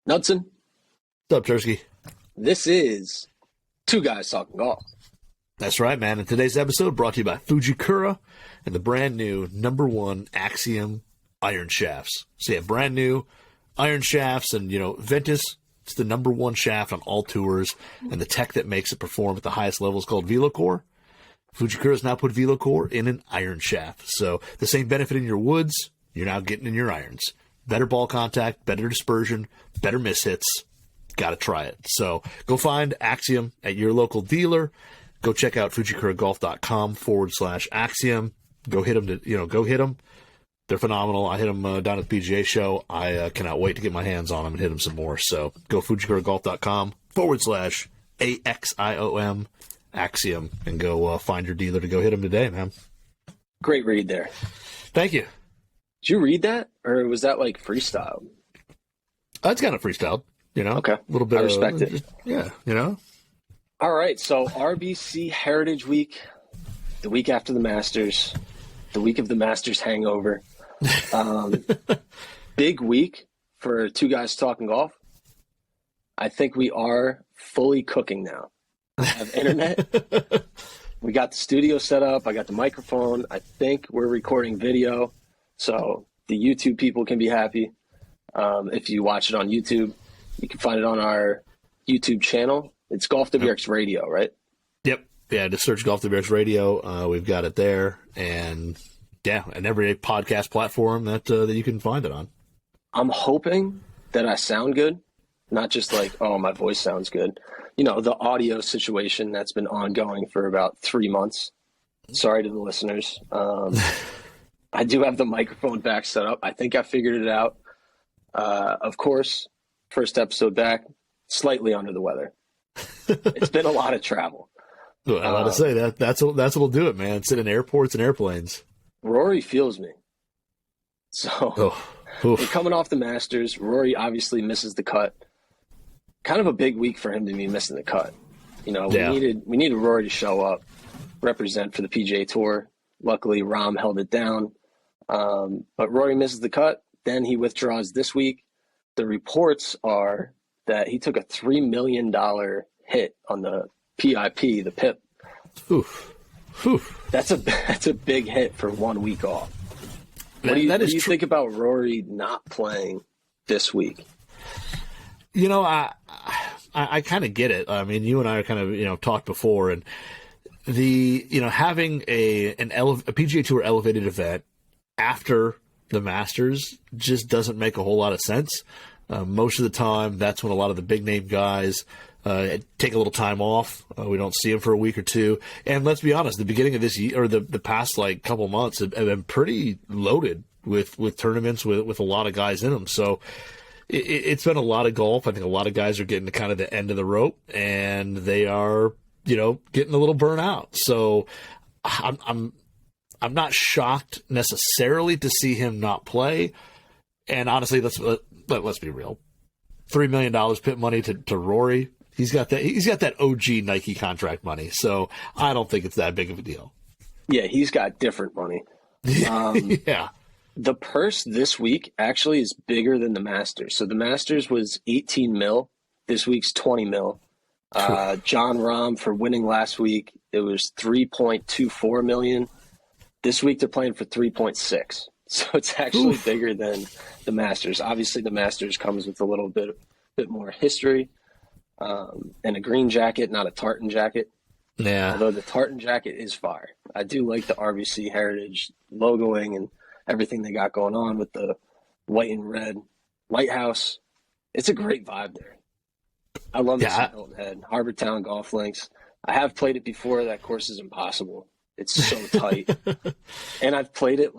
Knudsen, What's up, Chersky? this is Two Guys Talking Golf. That's right, man. And today's episode brought to you by Fujikura and the brand new #1 Axiom iron shafts. So yeah, brand new iron shafts, and Ventus, it's the #1 shaft on all tours, and the tech that makes it perform at the highest level is called VeloCore. Fujikura has now put VeloCore in an iron shaft. So the same benefit in your woods, you're now getting in your irons. Better ball contact, better dispersion, better miss hits. Got to try it. So go find Axiom at your local dealer. Go check out fujikuragolf.com/Axiom. Go hit them. Go hit them. They're phenomenal. I hit them down at the PGA show. I cannot wait to get my hands on them and hit them some more. So go fujikuragolf.com/AXIOM Axiom and go find your dealer to go hit them today, man. Great read there. Thank you. Did you read that, or was that like freestyle? It's kind of freestyled, Okay. A little bit. I respect it. Yeah, All right, so RBC Heritage Week, the week after the Masters, the week of the Masters hangover. Big week for Two Guys Talking Golf. I think we are fully cooking now. I have internet. We got the studio set up. I got the microphone. I think we're recording video, so the YouTube people can be happy. If you watch it on YouTube, you can find it on our YouTube channel. It's Golf WRX Radio, right? Yep. Yeah, just search Golf WRX Radio. We've got it there, and every podcast platform that you can find it on. I'm hoping that I sound good, not just like, oh, my voice sounds good. The audio situation that's been ongoing for about 3 months. Sorry to the listeners. I do have the microphone back set up. I think I figured it out. Of course, first episode back, slightly under the weather. It's been a lot of travel. Well, I gotta say that's what'll do it, man. Sit in airports and airplanes. Rory feels me. So we're coming off the Masters. Rory obviously misses the cut. Kind of a big week for him to be missing the cut. We needed Rory to show up, represent for the PGA Tour. Luckily, Rahm held it down. But Rory misses the cut. Then he withdraws this week. The reports are that he took a $3 million hit on the PIP, the PIP. Oof. That's a big hit for 1 week off. What do you think about Rory not playing this week? I kind of get it. I mean, you and I are kind of talked before, and the having a PGA Tour elevated event after the Masters just doesn't make a whole lot of sense. Most of the time, that's when a lot of the big name guys take a little time off. We don't see them for a week or two. And let's be honest, the beginning of this year, or the past couple months, have been pretty loaded with tournaments with a lot of guys in them. So it's been a lot of golf. I think a lot of guys are getting to kind of the end of the rope, and they are getting a little burnt out. So I'm not shocked necessarily to see him not play. And honestly, let's be real. $3 million PIP money to Rory. He's got that OG Nike contract money. So I don't think it's that big of a deal. Yeah, he's got different money. Yeah. The purse this week actually is bigger than the Masters. So the Masters was 18 mil. This week's 20 mil. John Rahm, for winning last week, it was 3.24 million. This week they're playing for 3.6. So it's actually bigger than the Masters. Obviously, the Masters comes with a little bit more history, and a green jacket, not a tartan jacket. Yeah. Although the tartan jacket is fire. I do like the RBC Heritage logoing and everything they got going on with the white and red lighthouse. It's a great vibe there. I love this in Hilton Head. Harbor Town Golf Links. I have played it before. That course is impossible. It's so tight. And I've played it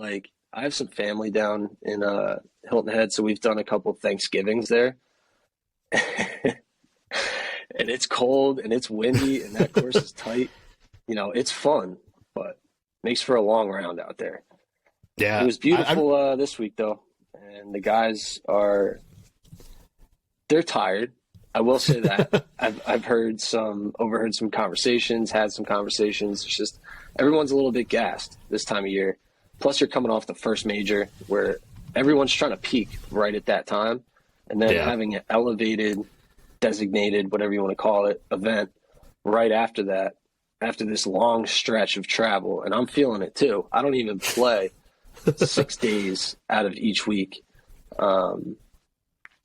I have some family down in Hilton Head, so we've done a couple of Thanksgivings there. And it's cold and it's windy and that course is tight. It's fun, but makes for a long round out there. Yeah. It was beautiful this week, though. And the guys they're tired. I will say that. I've overheard some conversations, had some conversations. It's just everyone's a little bit gassed this time of year. Plus, you're coming off the first major where everyone's trying to peak right at that time. and then Yeah. having an elevated, designated, whatever you want to call it, event right after that, after this long stretch of travel. And I'm feeling it too. I don't even play 6 days out of each week. Um,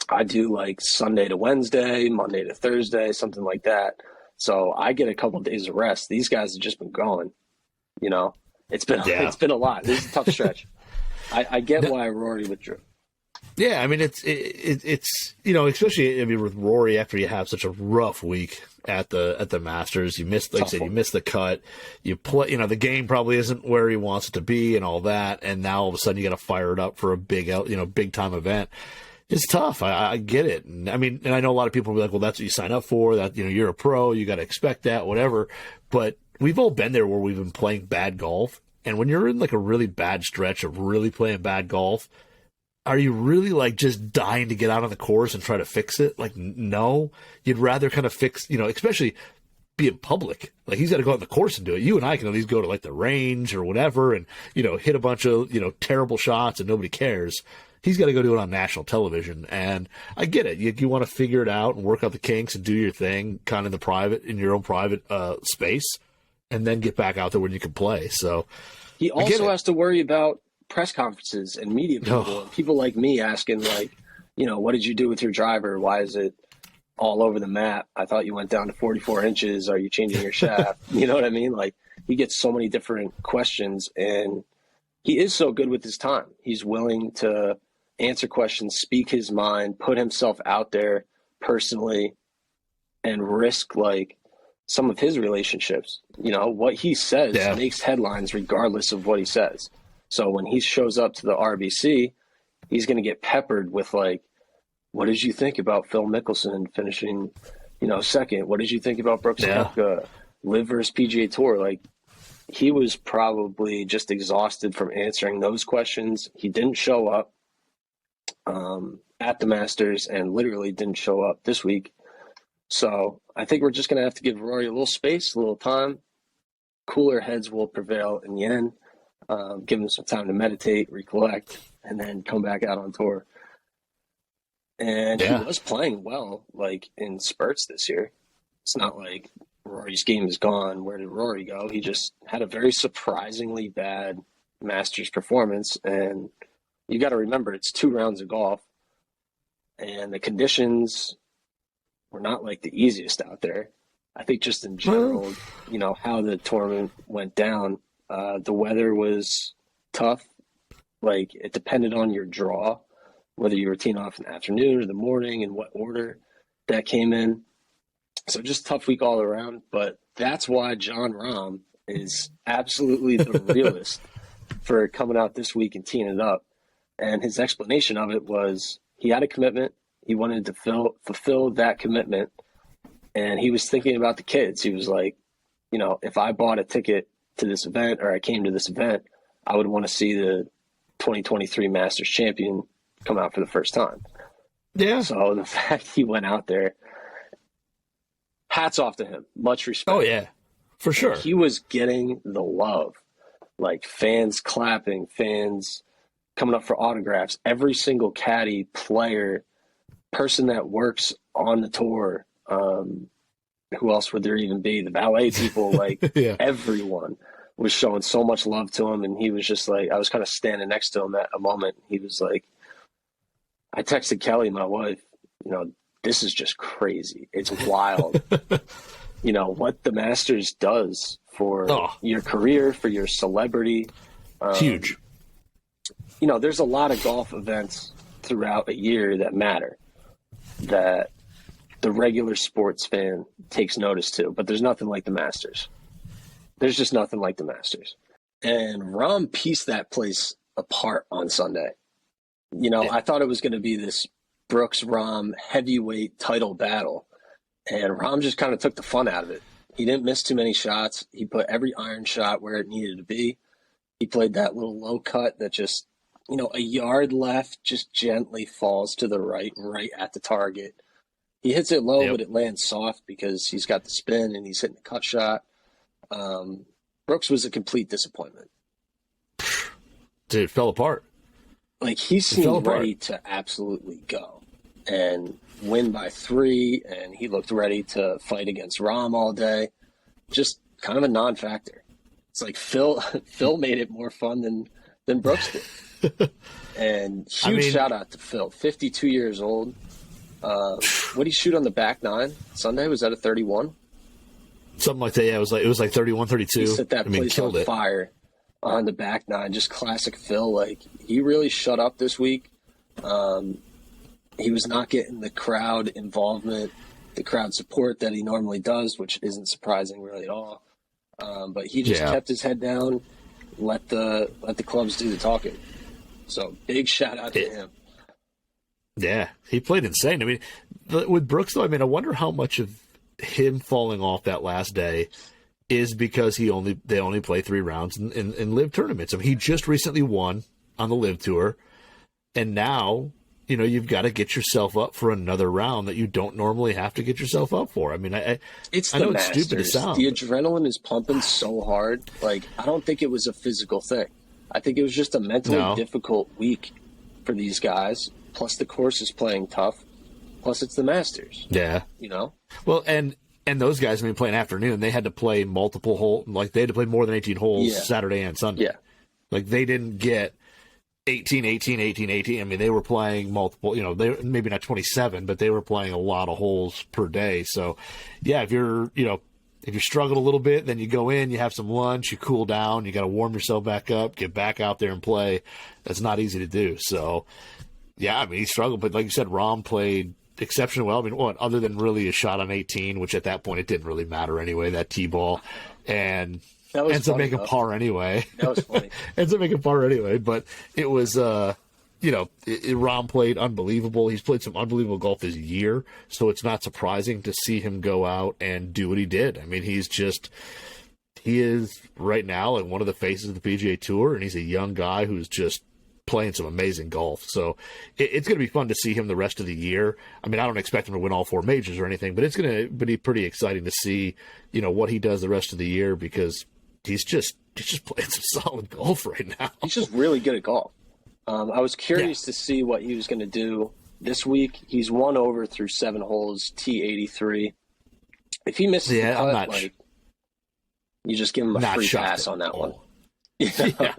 I do like Sunday to Wednesday, Monday to Thursday, something like that. So I get a couple of days of rest. These guys have just been going, you know. Yeah. It's been a lot. This is a tough stretch. I get why Rory withdrew. Yeah, I mean it's especially with Rory after you have such a rough week at the Masters, you missed, like I said, you missed the cut, you play, the game probably isn't where he wants it to be and all that, and now all of a sudden you got to fire it up for a big time event. It's tough. I get it. And I mean, and I know a lot of people will be like, well, that's what you sign up for. That you're a pro, you got to expect that, whatever. But we've all been there where we've been playing bad golf, and when you're in like a really bad stretch of really playing bad golf, are you really like just dying to get out on the course and try to fix it? Like, no, you'd rather kind of fix, especially be in public. Like, he's got to go out on the course and do it. You and I can at least go to like the range or whatever and, hit a bunch of, terrible shots and nobody cares. He's got to go do it on national television. And I get it. You want to figure it out and work out the kinks and do your thing kind of in your own private space, and then get back out there when you can play. So he also has to worry about press conferences and media people, and people like me asking, like, what did you do with your driver? Why is it all over the map? I thought you went down to 44 inches. Are you changing your shaft? You know what I mean? Like, he gets so many different questions, and he is so good with his time. He's willing to answer questions, speak his mind, put himself out there personally, and risk like some of his relationships. What he says makes headlines regardless of what he says. So when he shows up to the RBC, he's going to get peppered with like, what did you think about Phil Mickelson finishing, second? What did you think about Brooks Koepka, Live versus PGA Tour? Like, he was probably just exhausted from answering those questions. He didn't show up at the Masters and literally didn't show up this week. So I think we're just going to have to give Rory a little space, a little time. Cooler heads will prevail in the end. Give him some time to meditate, recollect, and then come back out on tour. And he was playing well, like in spurts this year. It's not like Rory's game is gone. Where did Rory go? He just had a very surprisingly bad Masters performance. And you got to remember, it's 2 rounds of golf, and the conditions were not like the easiest out there. I think just in general, how the tournament went down. The weather was tough. Like, it depended on your draw, whether you were teeing off in the afternoon or the morning and what order that came in. So just tough week all around. But that's why Jon Rahm is absolutely the realist for coming out this week and teeing it up. And his explanation of it was he had a commitment. He wanted to fulfill that commitment. And he was thinking about the kids. He was like, if I bought a ticket to this event, or I came to this event, I would want to see the 2023 Masters champion come out for the first time. Yeah. So the fact he went out there, hats off to him. Much respect. Oh, yeah, for sure. He was getting the love, like fans clapping, fans coming up for autographs. Every single caddy, player, person that works on the tour, who else would there even be? The valet people, like everyone was showing so much love to him. And he was just like, I was kind of standing next to him at a moment. He was like, I texted Kelly, my wife, this is just crazy. It's wild. What the Masters does for your career, for your celebrity. Huge. There's a lot of golf events throughout a year that matter, that the regular sports fan takes notice to, but there's nothing like the Masters. There's just nothing like the Masters. And Rahm pieced that place apart on Sunday. I thought it was going to be this Brooks-Rahm heavyweight title battle, and Rahm just kind of took the fun out of it. He didn't miss too many shots. He put every iron shot where it needed to be. He played that little low cut that just, a yard left, just gently falls to the right at the target. He hits it low, but it lands soft because he's got the spin and he's hitting the cut shot. Brooks was a complete disappointment. Dude, fell apart. Like, he seemed ready to absolutely go. and win by 3, and he looked ready to fight against Rahm all day. Just kind of a non-factor. It's like Phil made it more fun than Brooks did. And huge shout out to Phil, 52 years old. What did he shoot on the back nine Sunday? Was that a 31? Something like that. Yeah, it was like 31, 32. He set that place on fire on the back nine. Just classic Phil. Like, he really shut up this week. He was not getting the crowd involvement, the crowd support that he normally does, which isn't surprising really at all. But he just kept his head down, let the clubs do the talking. So big shout out to him. Yeah, he played insane. I mean, with Brooks, though, I mean, I wonder how much of him falling off that last day is because they only play 3 rounds in live tournaments. I mean, he just recently won on the live tour, and now, you know, you've got to get yourself up for another round that you don't normally have to get yourself up for. I mean, I know it's stupid to sound. The adrenaline is pumping so hard. Like, I don't think it was a physical thing. I think it was just a mentally difficult week for these guys. Plus, the course is playing tough. Plus, it's the Masters. Yeah. You know? Well, and those guys, I mean, playing afternoon, they had to play multiple holes. Like, they had to play more than 18 holes Saturday and Sunday. Yeah. Like, they didn't get 18, 18, 18, 18. I mean, they were playing multiple, you know, they maybe not 27, but they were playing a lot of holes per day. So, yeah, if you struggle a little bit, then you go in, you have some lunch, you cool down, you got to warm yourself back up, get back out there and play. That's not easy to do. So, yeah, I mean, he struggled, but like you said, Rahm played exceptionally well. I mean, other than really a shot on 18, which at that point it didn't really matter anyway, that tee ball, and ends up making par anyway. That was funny. Ends up making par anyway, but it was, Rahm played unbelievable. He's played some unbelievable golf this year, so it's not surprising to see him go out and do what he did. I mean, he is right now like one of the faces of the PGA Tour, and he's a young guy who's just playing some amazing golf. So it's going to be fun to see him the rest of the year. I mean, I don't expect him to win all 4 majors or anything, but it's going to be pretty exciting to see, you know, what he does the rest of the year, because he's just playing some solid golf right now. He's just really good at golf. I was curious to see what he was going to do this week. He's 1 over through 7 holes, T83. If he misses the cut, you just give him a free pass on that one. Yeah.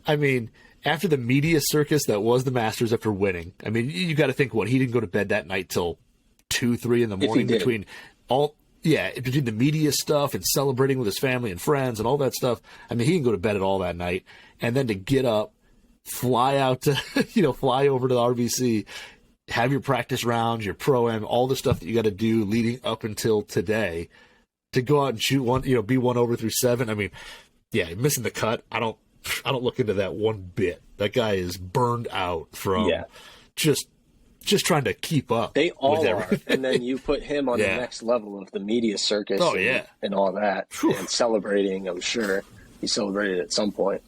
I mean, after the media circus that was the Masters after winning, I mean, you got to think, he didn't go to bed that night till 2, 3 in the morning between the media stuff and celebrating with his family and friends and all that stuff. I mean, he didn't go to bed at all that night. And then to get up, fly out to, fly over to the RBC, have your practice rounds, your pro-am, all the stuff that you got to do leading up until today, to go out and shoot one, be 1 over through 7. I mean, yeah, missing the cut. I don't look into that one bit. That guy is burned out from just trying to keep up. They all are. And then you put him on the next level of the media circus and all that. Whew. And celebrating, I'm sure. He celebrated at some point.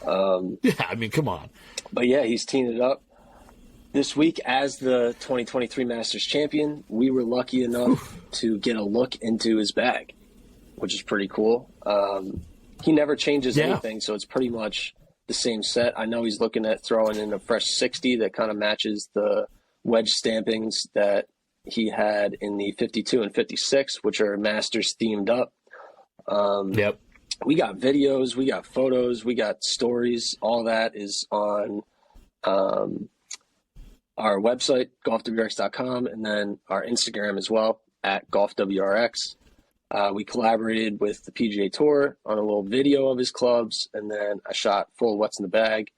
I mean, come on. But yeah, he's teeing it up. This week, as the 2023 Masters champion, we were lucky enough to get a look into his bag, which is pretty cool. He never changes anything, so it's pretty much the same set. I know he's looking at throwing in a fresh 60 that kind of matches the wedge stampings that he had in the 52 and 56, which are Masters themed up. We got videos, we got photos, we got stories. All that is on our website, golfwrx.com, and then our Instagram as well, at golfwrx. We collaborated with the PGA Tour on a little video of his clubs, and then I shot full what's in the bag.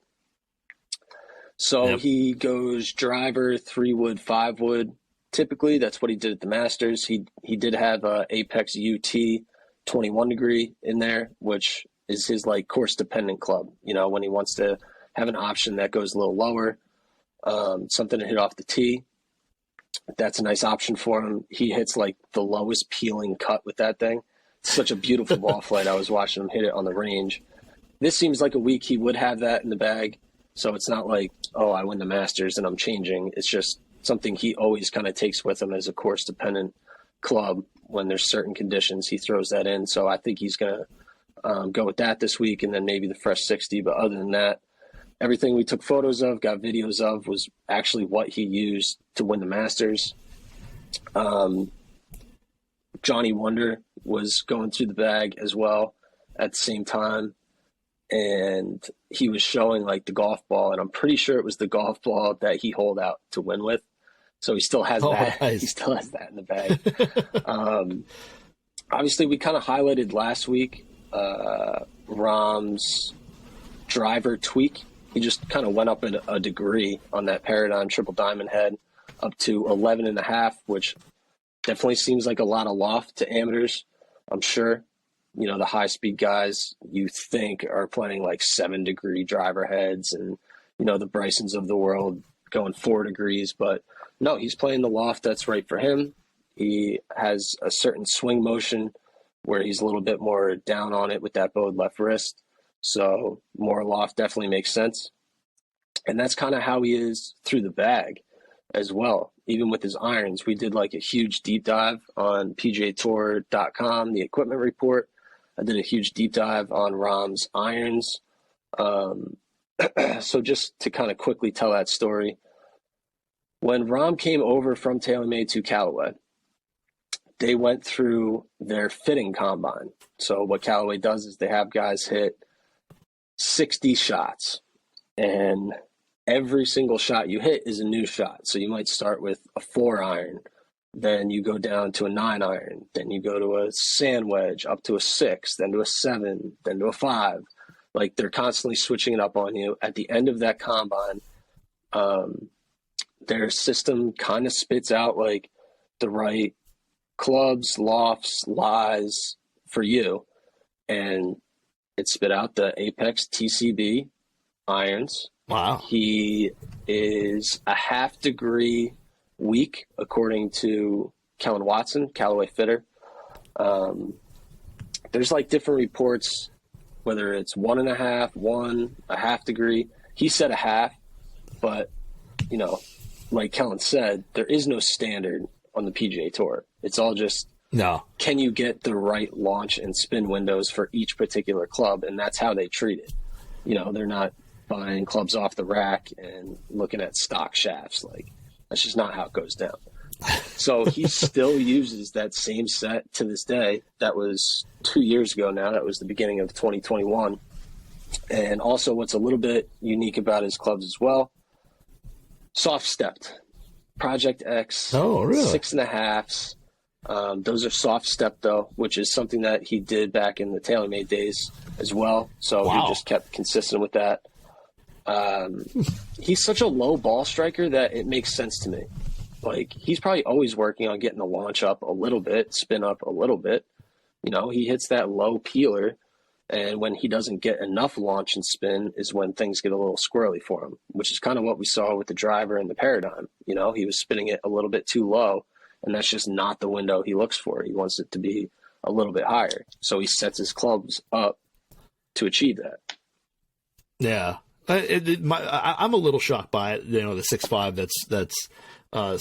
So he goes driver, 3-wood, 5-wood. Typically, that's what he did at the Masters. He did have a Apex UT 21 degree in there, which is his like course dependent club. When he wants to have an option that goes a little lower, something to hit off the tee. That's a nice option for him. He hits like the lowest peeling cut with that thing. It's such a beautiful ball flight. I was watching him hit it on the range. This seems like a week he would have that in the bag. So it's not like, oh, I win the Masters and I'm changing. It's just something he always kind of takes with him as a course dependent club. When there's certain conditions, he throws that in. So I think he's going to go with that this week, and then maybe the fresh 60. But other than that, everything we took photos of, got videos of, was actually what he used to win the Masters. Johnny Wonder was going through the bag as well at the same time. And he was showing like the golf ball, and I'm pretty sure it was the golf ball that he holed out to win with. So he still has that. Nice. He still has that in the bag. Obviously, we kind of highlighted last week Rahm's driver tweak. He just kind of went up a degree on that Paradigm Triple Diamond head up to 11.5, which definitely seems like a lot of loft to amateurs, I'm sure. You know, the high-speed guys you think are playing like 7-degree driver heads, and, you know, the Brysons of the world going 4 degrees. But no, he's playing the loft that's right for him. He has a certain swing motion where he's a little bit more down on it with that bowed left wrist. So more loft definitely makes sense. And that's kind of how he is through the bag as well. Even with his irons, we did like a huge deep dive on PGAtour.com, the equipment report. I did a huge deep dive on Rahm's irons. So just to kind of quickly tell that story, when Rahm came over from TaylorMade to Callaway, they went through their fitting combine. So what Callaway does is they have guys hit 60 shots, and every single shot you hit is a new shot. So you might start with a 4-iron, then you go down to a 9-iron, then you go to a sand wedge, up to a 6, then to a 7, then to a 5. Like, they're constantly switching it up on you. At the end of that combine, their system kind of spits out like the right clubs, lofts, lies for you. And it spit out the Apex TCB irons. Wow. He is a half degree weak, according to Kellen Watson, Callaway fitter. There's like different reports, whether it's 1.5, 1, a half degree. He said a half, but, you know, like Kellen said, there is no standard on the PGA Tour. It's all just, can you get the right launch and spin windows for each particular club? And that's how they treat it. You know, they're not buying clubs off the rack and looking at stock shafts. Like, that's just not how it goes down. So he still uses that same set to this day. That was 2 years ago now. That was the beginning of 2021. And also what's a little bit unique about his clubs as well, soft stepped. Project X, 6.5s. Those are soft step though, which is something that he did back in the TaylorMade days as well. So he just kept consistent with that. He's such a low ball striker that it makes sense to me. Like, he's probably always working on getting the launch up a little bit, spin up a little bit. You know, he hits that low peeler, and when he doesn't get enough launch and spin is when things get a little squirrely for him, which is kind of what we saw with the driver and the Paradigm. You know, he was spinning it a little bit too low, and that's just not the window he looks for. He wants it to be a little bit higher. So he sets his clubs up to achieve that. Yeah. I'm a little shocked by it, you know, the 6.5 that's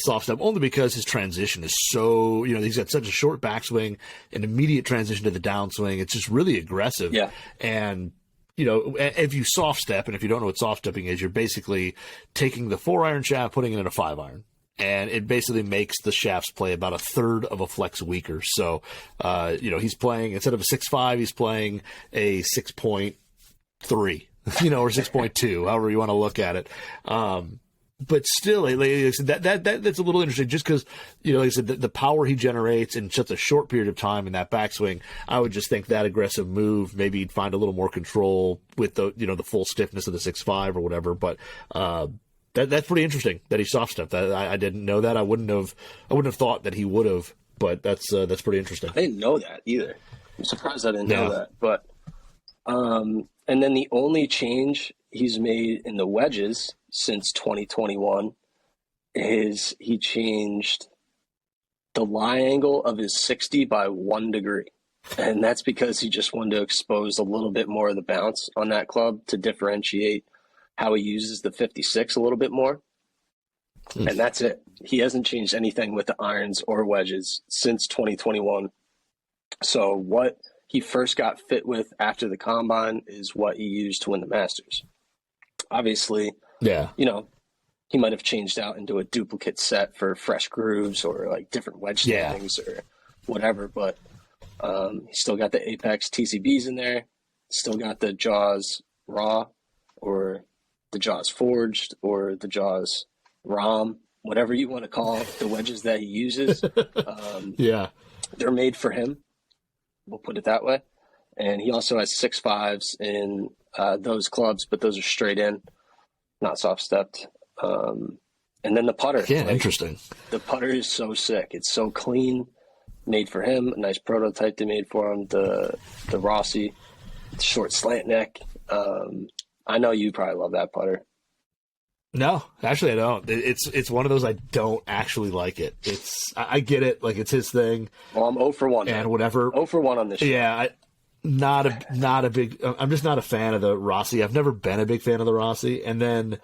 soft step, only because his transition is so, you know, he's got such a short backswing, an immediate transition to the downswing. It's just really aggressive. Yeah. And, you know, if you soft step, and if you don't know what soft stepping is, you're basically taking the 4-iron shaft, putting it in a 5-iron. And it basically makes the shafts play about a third of a flex weaker. So, you know, he's playing, instead of a 6.5, he's playing a 6.3. You know, or 6.2, however you want to look at it. But still, like I said, that's a little interesting, just because, you know, like I said, the power he generates in such a short period of time in that backswing. I would just think that aggressive move, maybe he'd find a little more control with the, you know, the full stiffness of the 6.5 or whatever. But that's pretty interesting that he soft stepped. I didn't know that. I wouldn't have thought that he would have. But that's pretty interesting. I didn't know that either. I'm surprised I didn't know that. But and then the only change he's made in the wedges since 2021 is he changed the lie angle of his 60 by 1 degree. And that's because he just wanted to expose a little bit more of the bounce on that club to differentiate how he uses the 56 a little bit more. And that's it. He hasn't changed anything with the irons or wedges since 2021. So what he first got fit with after the combine is what he used to win the Masters. Obviously, Yeah. you know, he might have changed out into a duplicate set for fresh grooves or like different wedge Yeah. standings or whatever, but he's still got the Apex TCBs in there, still got the Jaws Raw or the Jaws Forged or the Jaws ROM, whatever you want to call the wedges that he uses. Yeah. They're made for him. We'll put it that way. And he also has 6.5s in those clubs, but those are straight in, not soft stepped. And then the putter. Yeah, interesting. The putter is so sick. It's so clean, made for him. A nice prototype they made for him. The Rossi, short slant neck. I know you probably love that putter. No, actually, I don't. It's one of those I don't actually like it. I get it, like it's his thing. Well, I'm 0 for 1. And man. Whatever. 0 for 1 on this show. Yeah, not a big. I'm just not a fan of the Rossi. I've never been a big fan of the Rossi. And then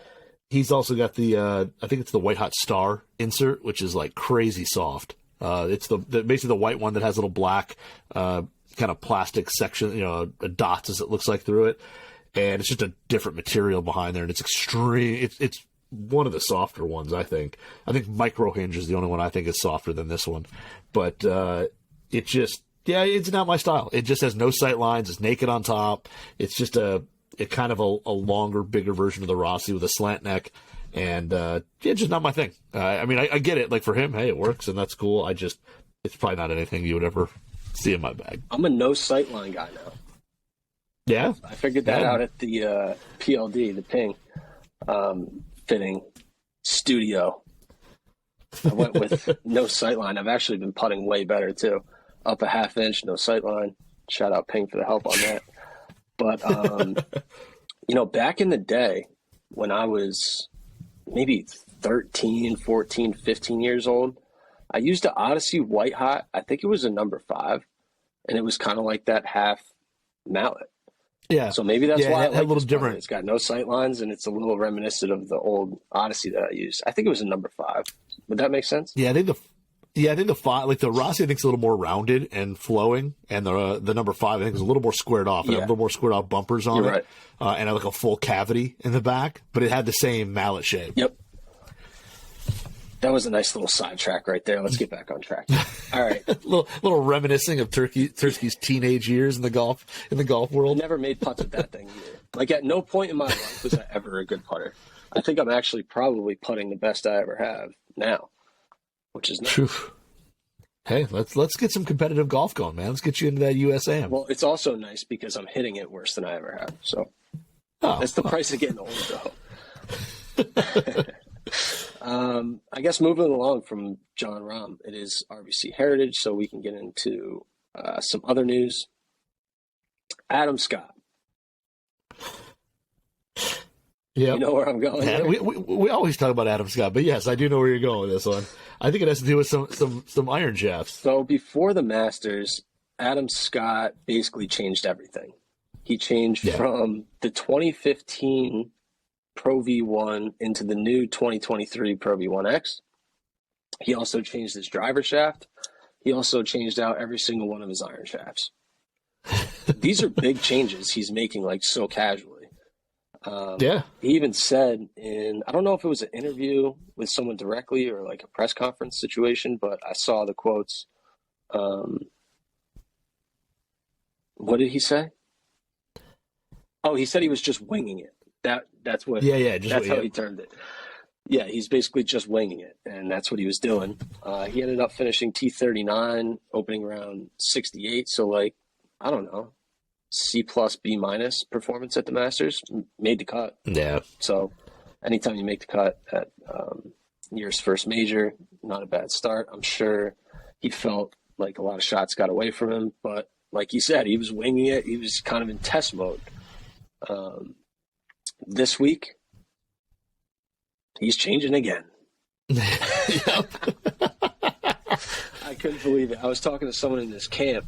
he's also got the I think it's the White Hot Star insert, which is like crazy soft. It's the basically the white one that has little black kind of plastic section, dots as it looks like through it. And it's just a different material behind there, and it's extreme. It's one of the softer ones, I think. I think Micro Hinge is the only one I think is softer than this one. But it just, it's not my style. It just has no sight lines. It's naked on top. It's just a kind of a longer, bigger version of the Rossi with a slant neck. And it's just not my thing. I mean, I get it. Like for him, hey, it works, and that's cool. It's probably not anything you would ever see in my bag. I'm a no sight line guy now. Yeah, I figured that out at the PLD, the Ping fitting studio. I went with no sightline. I've actually been putting way better too. Up a half inch, no sightline. Shout out Ping for the help on that. But back in the day when I was maybe 13, 14, 15 years old, I used an Odyssey White Hot. I think it was a number 5, and it was kind of like that half mallet. Yeah. So maybe that's why I like a little different. Part. It's got no sight lines, and it's a little reminiscent of the old Odyssey that I used. I think it was a number 5. Would that make sense? Yeah, I think the 5, like the Rossi, I think is a little more rounded and flowing, and the number 5 I think is a little more squared off. Yeah. A little more squared off bumpers on it, right. And like a full cavity in the back, but it had the same mallet shape. Yep. That was a nice little sidetrack right there. Let's get back on track. All right. little reminiscing of Tursky's teenage years in the golf world. I never made putts with that thing either. Like at no point in my life was I ever a good putter. I think I'm actually probably putting the best I ever have now, which is nice. Hey, let's get some competitive golf going, man. Let's get you into that USAM. Well, it's also nice because I'm hitting it worse than I ever have. So that's the price of getting old, though. I guess moving along from John Rahm, it is RBC Heritage, so we can get into some other news. Adam Scott. Yeah, you know where I'm going. Yeah, we always talk about Adam Scott, but yes, I do know where you're going with this one. I think it has to do with some iron shafts. So before the Masters, Adam Scott basically changed everything. He changed from the 2015 Pro V1 into the new 2023 Pro V1X. He also changed his driver shaft. He also changed out every single one of his iron shafts. These are big changes he's making, like, so casually. He even said I don't know if it was an interview with someone directly or like a press conference situation, but I saw the quotes. What did he say? Oh, he said he was just winging it. That's what. That's how he termed it. Yeah, he's basically just winging it, and that's what he was doing. He ended up finishing T39, opening around 68. So, like, I don't know, C plus B minus performance at the Masters. Made the cut. Yeah. So, anytime you make the cut at year's first major, not a bad start. I'm sure he felt like a lot of shots got away from him, but like he said, he was winging it. He was kind of in test mode. This week, he's changing again. I couldn't believe it. I was talking to someone in this camp,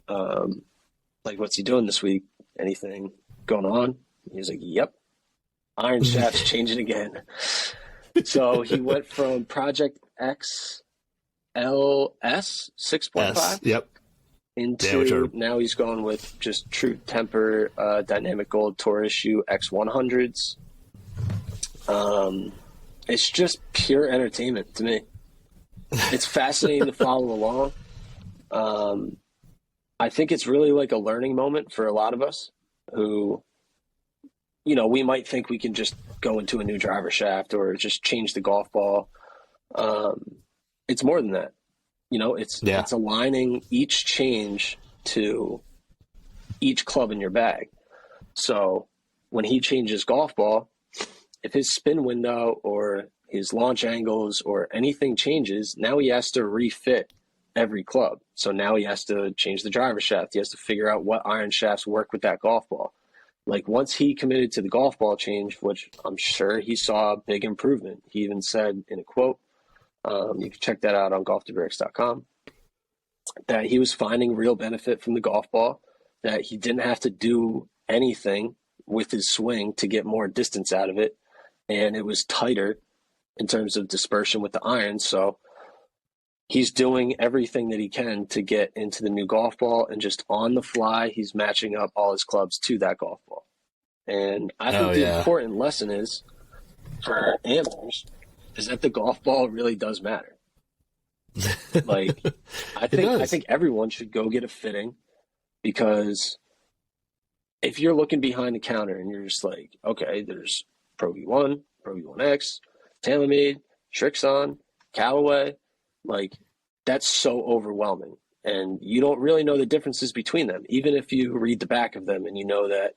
like, what's he doing this week? Anything going on? He was like, yep. Iron shaft's changing again. So he went from Project XLS 6.5. Yep. Yeah, which are now he's going with just true temper, dynamic gold tour issue X100s. It's just pure entertainment to me. It's fascinating to follow along. I think it's really like a learning moment for a lot of us who, we might think we can just go into a new driver shaft or just change the golf ball. It's more than that. It's aligning each change to each club in your bag. So when he changes golf ball, if his spin window or his launch angles or anything changes, now he has to refit every club. So now he has to change the driver shaft. He has to figure out what iron shafts work with that golf ball. Like once he committed to the golf ball change, which I'm sure he saw a big improvement. He even said in a quote, you can check that out on golfdebricks.com, that he was finding real benefit from the golf ball, that he didn't have to do anything with his swing to get more distance out of it. And it was tighter in terms of dispersion with the iron. So he's doing everything that he can to get into the new golf ball, and just on the fly, he's matching up all his clubs to that golf ball. And I think the important lesson is for amateurs is that the golf ball really does matter. Like, I think everyone should go get a fitting, because if you're looking behind the counter and you're just like, okay, there's Pro V1, Pro V1X, TaylorMade, Srixon, Callaway, like that's so overwhelming. And you don't really know the differences between them. Even if you read the back of them and you know that,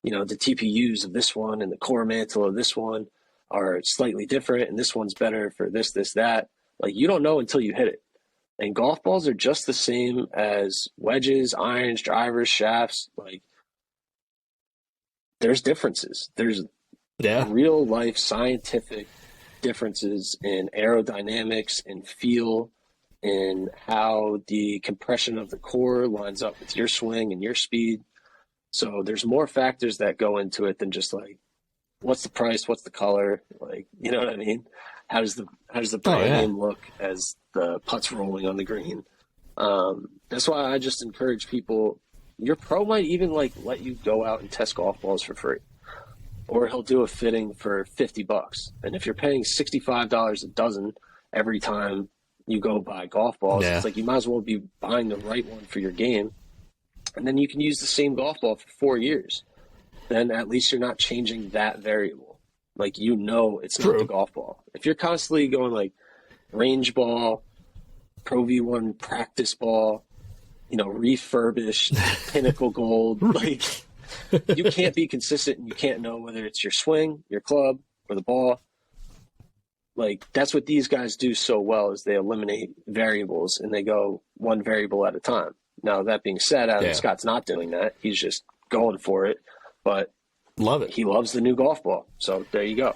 the TPUs of this one and the core mantle of this one are slightly different and this one's better for this, that. Like, you don't know until you hit it. And golf balls are just the same as wedges, irons, drivers, shafts. Like, there's differences. There's real life scientific differences in aerodynamics and feel, in how the compression of the core lines up with your swing and your speed. So there's more factors that go into it than just like, what's the price, what's the color, like, you know what I mean? How does the brand name look as the putt's rolling on the green? That's why I just encourage people. Your pro might even like let you go out and test golf balls for free, or he'll do a fitting for $50. And if you're paying $65 a dozen every time you go buy golf balls, it's like you might as well be buying the right one for your game. And then you can use the same golf ball for 4 years. Then at least you're not changing that variable. Like, it's not the golf ball. If you're constantly going like range ball, Pro V1 practice ball, refurbished Pinnacle Gold, like you can't be consistent, and you can't know whether it's your swing, your club, or the ball. Like, that's what these guys do so well, is they eliminate variables and they go one variable at a time. Now, that being said, Adam Scott's not doing that. He's just going for it. But love it. He loves the new golf ball. So there you go.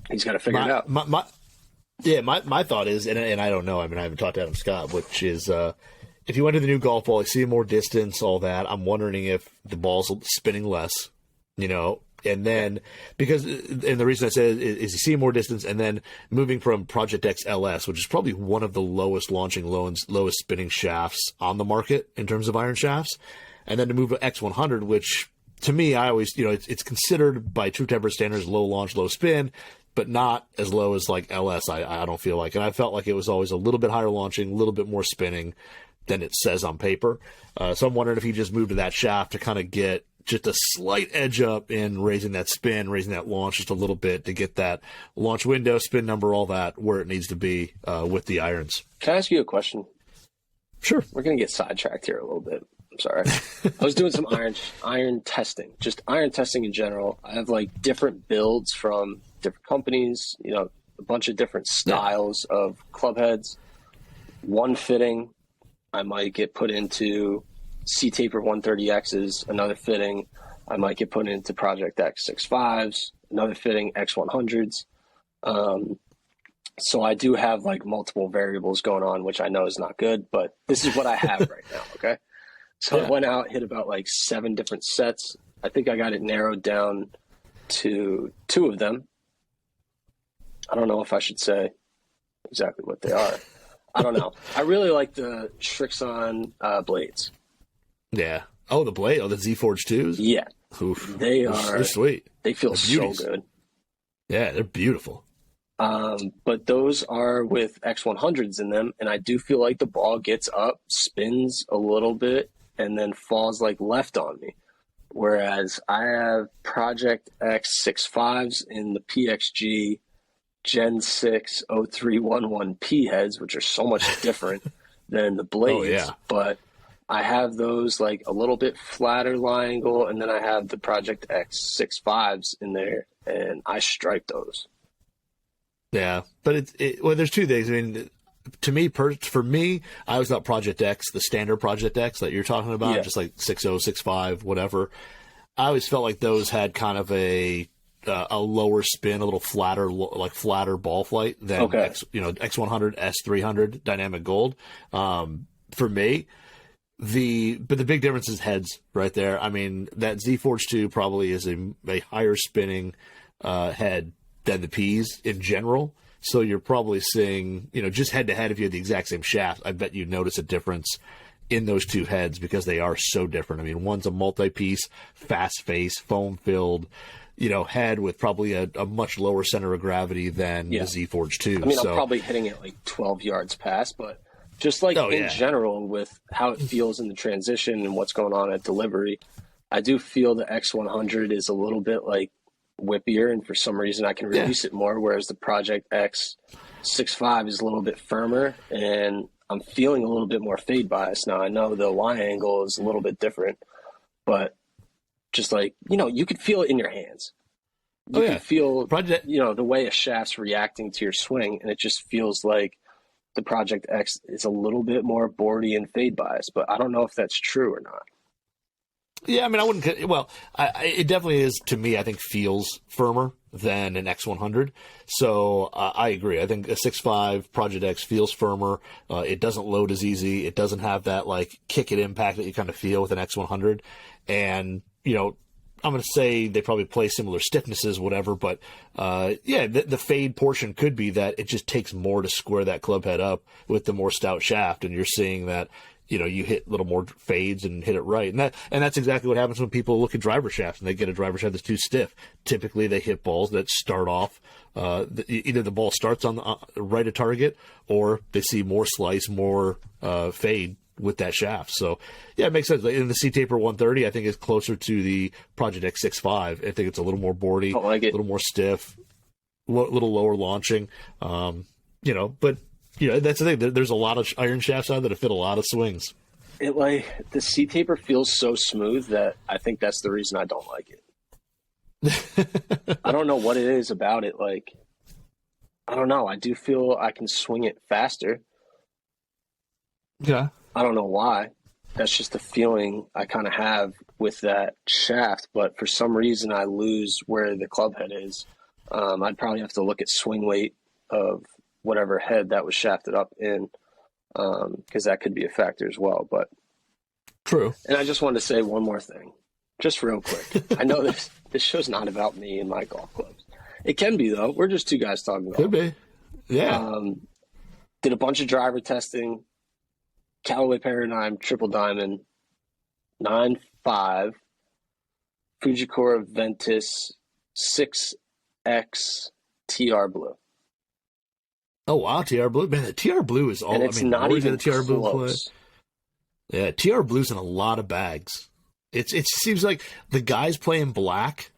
He's got to figure it out. My thought is, and I don't know, I mean, I haven't talked to Adam Scott, which is if you went to the new golf ball, you see more distance, all that, I'm wondering if the ball's spinning less, and then and the reason I say is you see more distance, and then moving from Project X LS, which is probably one of the lowest lowest spinning shafts on the market in terms of iron shafts, and then to move to X100, which to me, I always, it's considered by True Temper standards low launch, low spin, but not as low as like LS, I don't feel like. And I felt like it was always a little bit higher launching, a little bit more spinning than it says on paper. So I'm wondering if he just moved to that shaft to kind of get just a slight edge up in raising that spin, raising that launch just a little bit to get that launch window, spin number, all that where it needs to be with the irons. Can I ask you a question? Sure. We're going to get sidetracked here a little bit. I'm sorry. I was doing some iron testing, just iron testing in general. I have like different builds from different companies, a bunch of different styles of club heads. One fitting, I might get put into C-Taper 130Xs. Another fitting, I might get put into Project X 6.5s. Another fitting, X100s. So I do have like multiple variables going on, which I know is not good, but this is what I have right now, okay? So I went out, hit about like 7 different sets. I think I got it narrowed down to 2 of them. I don't know if I should say exactly what they are. I don't know. I really like the Shrixon blades. Yeah. Oh, the blade. Oh, the Z Forge 2s? Yeah, Oof. they're sweet. they feel They're so beauties. good. Yeah, they're beautiful. But those are with X100s in them, and I do feel like the ball gets up, spins a little bit, and then falls like left on me. Whereas I have Project X 6.5s in the PXG Gen 6 0311P heads, which are so much different than the Oh, blades. yeah. But I have those like a little bit flatter lie angle, and then I have the Project X 6.5s in there, and I stripe those. Yeah. But well, there's two things. I mean, to me, for me, I always thought Project X, the standard Project X that you're talking about, Yeah. just like 6.0, 6.5, whatever. I always felt like those had kind of a lower spin, a little flatter, like flatter ball flight than Okay. X100, S300 Dynamic Gold. For me, but the big difference is heads right there. I mean, that Z Forge 2 probably is a higher spinning head than the P's in general. So you're probably seeing, just head to head, if you had the exact same shaft, I bet you'd notice a difference in those two heads because they are so different. I mean, one's a multi-piece, fast face, foam filled, head with probably a much lower center of gravity than the Z Forge 2. I mean, I'm probably hitting it like 12 yards past, but just like in general with how it feels in the transition and what's going on at delivery, I do feel the X100 is a little bit like whippier, and for some reason I can release it more, whereas the Project X 6.5 is a little bit firmer, and I'm feeling a little bit more fade bias. Now, I know the line angle is a little bit different, but just like, you could feel it in your hands. You can feel, the way a shaft's reacting to your swing, and it just feels like the Project X is a little bit more boardy and fade bias, but I don't know if that's true or not. Yeah, I mean, I wouldn't. Well, it definitely is to me. I think feels firmer than an X100. So I agree. I think a 6.5 Project X feels firmer. It doesn't load as easy. It doesn't have that like kick it impact that you kind of feel with an X100. And I'm going to say they probably play similar stiffnesses, whatever. But the fade portion could be that it just takes more to square that club head up with the more stout shaft, and you're seeing that. You hit a little more fades and hit it right. And that's exactly what happens when people look at driver shafts and they get a driver shaft that's too stiff. Typically, they hit balls that start off, either the ball starts on the right of target or they see more slice, more fade with that shaft. So, yeah, it makes sense. In the C-Taper 130, I think it's closer to the Project X 6.5. I think it's a little more boardy, a little more stiff, a little lower launching, but... that's the thing. There's a lot of iron shafts out that fit a lot of swings. The C-Taper feels so smooth that I think that's the reason I don't like it. I don't know what it is about it. Like, I don't know. I do feel I can swing it faster. Yeah. I don't know why. That's just the feeling I kind of have with that shaft. But for some reason, I lose where the club head is. I'd probably have to look at swing weight of whatever head that was shafted up in, because that could be a factor as well. But true. And I just wanted to say one more thing, just real quick. I know this show's not about me and my golf clubs. It can be though. We're just two guys talking golf. Could be. Yeah. Did a bunch of driver testing. Callaway Paradigm Triple Diamond 9.5, Fujikura Ventus 6X TR Blue. Oh wow, TR Blue, man! The TR Blue is all. And it's not even the TR Blue close. Yeah, TR Blue's in a lot of bags. It seems like the guys playing black,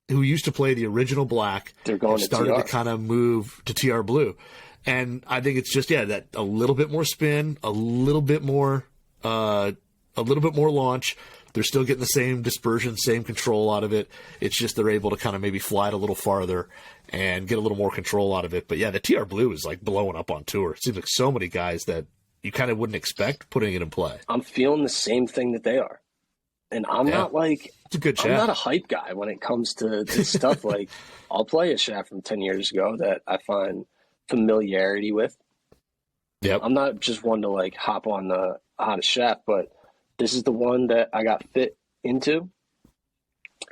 who used to play the original black, they're going to started TR. to kind of move to TR Blue, and I think it's just that a little bit more spin, a little bit more launch. They're still getting the same dispersion, same control out of it. It's just they're able to kind of maybe fly it a little farther and get a little more control out of it. But yeah, the TR Blue is like blowing up on tour. It seems like so many guys that you kind of wouldn't expect putting it in play. I'm feeling the same thing that they are. And I'm not like, it's a good shaft. I'm not a hype guy when it comes to this stuff. Like, I'll play a shaft from 10 years ago that I find familiarity with. Yep. I'm not just one to like hop on the hottest shaft, but this is the one that I got fit into,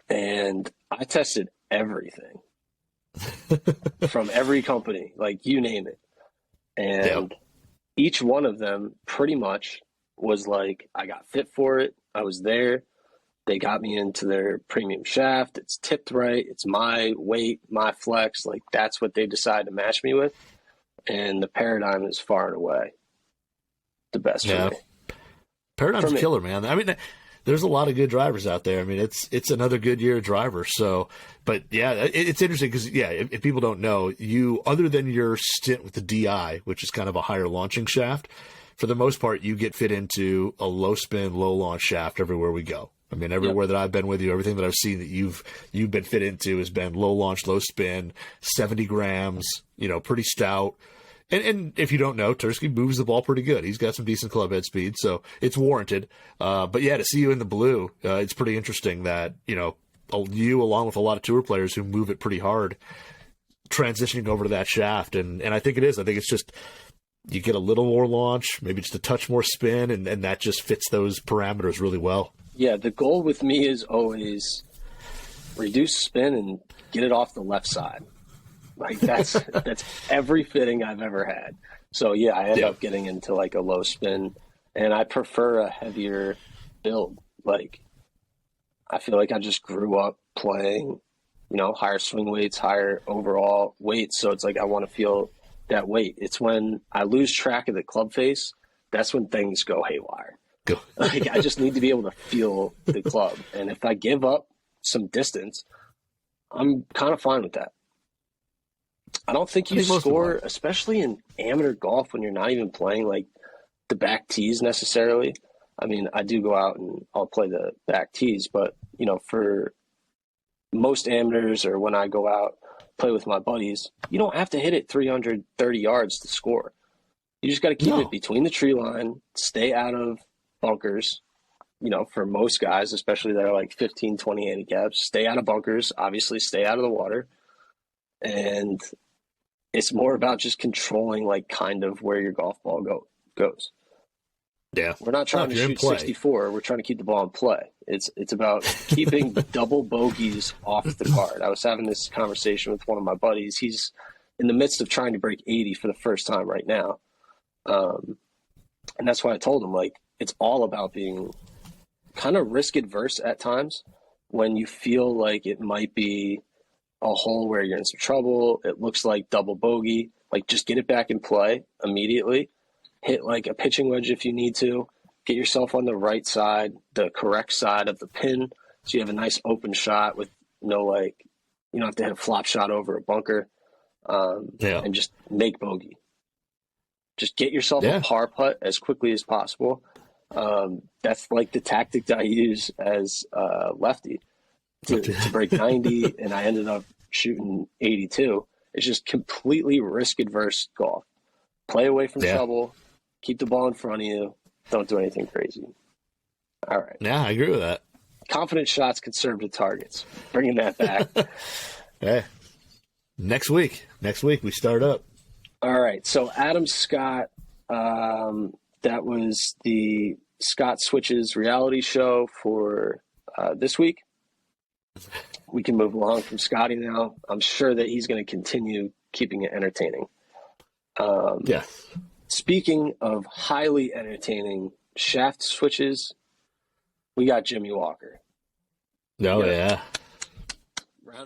and I tested everything from every company, like you name it. And each one of them pretty much was like, I got fit for it. I was there. They got me into their premium shaft. It's tipped right. It's my weight, my flex. Like that's what they decided to match me with. And the Paradigm is far and away the best for Yeah. me. Paradigm's killer, man. I mean, there's a lot of good drivers out there. I mean, it's another good year of driver. So, but yeah, it's interesting because yeah, if people don't know, you other than your stint with the DI, which is kind of a higher launching shaft, for the most part, you get fit into a low spin, low launch shaft everywhere we go. I mean, everywhere that I've been with you, everything that I've seen that you've been fit into has been low launch, low spin, 70 grams, pretty stout. And if you don't know, Tursky moves the ball pretty good. He's got some decent club head speed, so it's warranted. But yeah, to see you in the blue, it's pretty interesting that, you along with a lot of tour players who move it pretty hard, transitioning over to that shaft. And I think it is. I think it's just you get a little more launch, maybe just a touch more spin, and that just fits those parameters really well. Yeah, the goal with me is always reduce spin and get it off the left side. Like that's every fitting I've ever had. So yeah, I end up getting into like a low spin, and I prefer a heavier build. Like I feel like I just grew up playing, higher swing weights, higher overall weights. So it's like I want to feel that weight. It's when I lose track of the club face, that's when things go haywire. Like I just need to be able to feel the club, and if I give up some distance, I'm kind of fine with that. I don't think you score, especially in amateur golf, when you're not even playing like the back tees necessarily. I mean, I do go out and I'll play the back tees, but for most amateurs or when I go out play with my buddies, you don't have to hit it 330 yards to score. You just got to keep it between the tree line, stay out of bunkers. For most guys, especially that are like 15, 20 handicaps, stay out of bunkers, obviously stay out of the water. And it's more about just controlling like kind of where your golf ball goes. Yeah. We're not trying to shoot 64. We're trying to keep the ball in play. It's about keeping double bogeys off the card. I was having this conversation with one of my buddies. He's in the midst of trying to break 80 for the first time right now. And that's why I told him, like, it's all about being kind of risk adverse at times when you feel like it might be a hole where you're in some trouble. It looks like double bogey. Like, just get it back in play immediately. Hit like a pitching wedge if you need to. Get yourself on the right side, the correct side of the pin, so you have a nice open shot with no like, you don't have to hit a flop shot over a bunker, and just make bogey. Just get yourself a par putt as quickly as possible. That's like the tactic that I use as a lefty to break 90, and I ended up shooting 82. It's just completely risk-adverse golf. Play away from trouble. Keep the ball in front of you. Don't do anything crazy. All right. Yeah, I agree with that. Confident shots, conservative targets. Bringing that back. Hey, next week we start up. All right. So Adam Scott, that was the Scott Switches reality show for this week. We can move along from Scotty now. I'm sure that he's going to continue keeping it entertaining. Speaking of highly entertaining shaft switches, we got Jimmy Walker. Oh, yeah.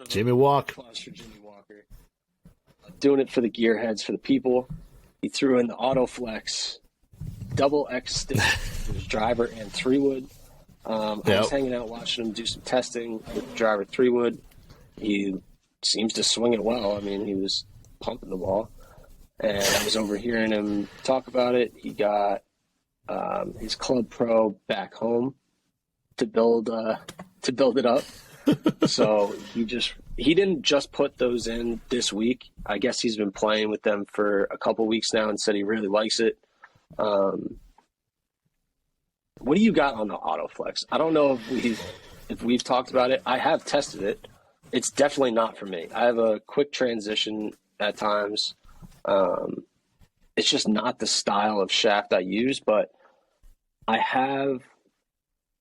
Jimmy Walker. Applause for Jimmy Walker. Doing it for the gearheads, for the people. He threw in the AutoFlex double X stick for his driver and 3-wood. I was hanging out watching him do some testing with the driver 3-wood. He seems to swing it well. I mean, he was pumping the ball. And I was overhearing him talk about it. He got his Club Pro back home to build it up. So he didn't just put those in this week. I guess he's been playing with them for a couple weeks now and said he really likes it. What do you got on the AutoFlex? I don't know if we've talked about it. I have tested it. It's definitely not for me. I have a quick transition at times. It's just not the style of shaft I use, but I have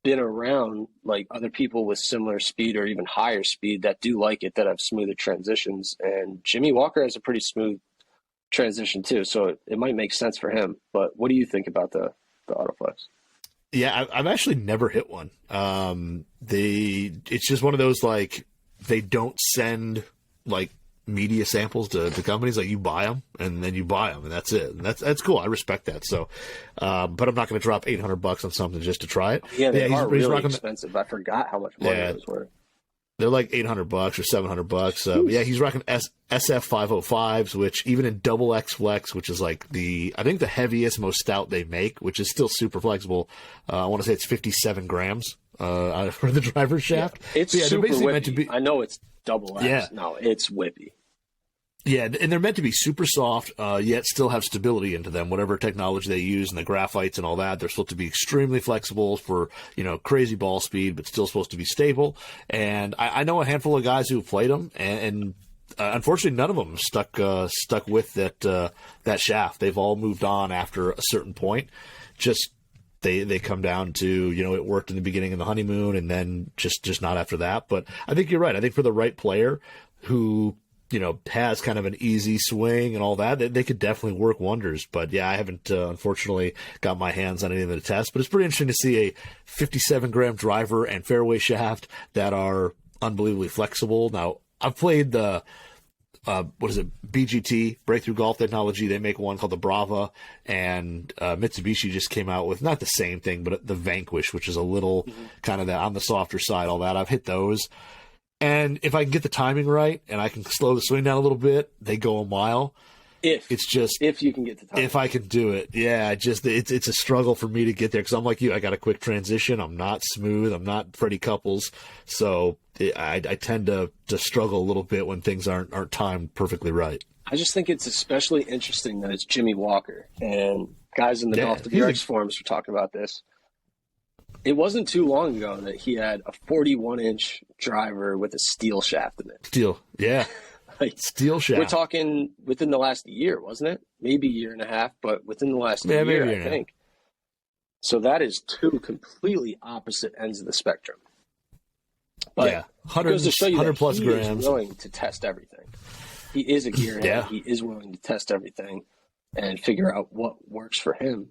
been around like other people with similar speed or even higher speed that do like it, that have smoother transitions. And Jimmy Walker has a pretty smooth transition too, so it might make sense for him. But what do you think about the AutoFlex? Yeah, I've actually never hit one. It's just one of those, like, they don't send like media samples to companies. Like, you buy them and then you buy them and that's it. And that's cool. I respect that. So, but I'm not going to drop $800 on something just to try it. Yeah, they are really expensive. I forgot how much money those were. They're like $800 or $700. Yeah, he's rocking SF 505s, which even in double X flex, which is like I think the heaviest, most stout they make, which is still super flexible. I want to say it's 57 grams for the driver's shaft. Yeah, it's super whippy. Meant to be. I know it's double X. Yeah. No, it's whippy. Yeah, and they're meant to be super soft, yet still have stability into them. Whatever technology they use and the graphites and all that, they're supposed to be extremely flexible for, crazy ball speed, but still supposed to be stable. And I know a handful of guys who have played them, and unfortunately, none of them stuck with that shaft. They've all moved on after a certain point. Just they come down to, it worked in the beginning of the honeymoon, and then just not after that. But I think you're right. I think for the right player who has kind of an easy swing and all that, they could definitely work wonders. But yeah, I haven't, unfortunately, got my hands on any of the tests. But it's pretty interesting to see a 57-gram driver and fairway shaft that are unbelievably flexible. Now, I've played the, BGT, Breakthrough Golf Technology. They make one called the Brava, and Mitsubishi just came out with not the same thing, but the Vanquish, which is a little kind of on the softer side, all that. I've hit those. And if I can get the timing right and I can slow the swing down a little bit, they go a mile. If you can get the timing. If I can do it. Yeah, it's a struggle for me to get there because I'm like you. I got a quick transition. I'm not smooth. I'm not Freddie Couples. So I tend to struggle a little bit when things aren't timed perfectly right. I just think it's especially interesting that it's Jimmy Walker. And guys in the Golf WRX forums were talking about this. It wasn't too long ago that he had a 41-inch driver with a steel shaft in it. Steel, yeah. Steel shaft. We're talking within the last year, wasn't it? Maybe a year and a half, but within the last year, I think. So that is two completely opposite ends of the spectrum. But yeah, 100 plus grams. He is willing to test everything. He is a gearhead. He is willing to test everything and figure out what works for him.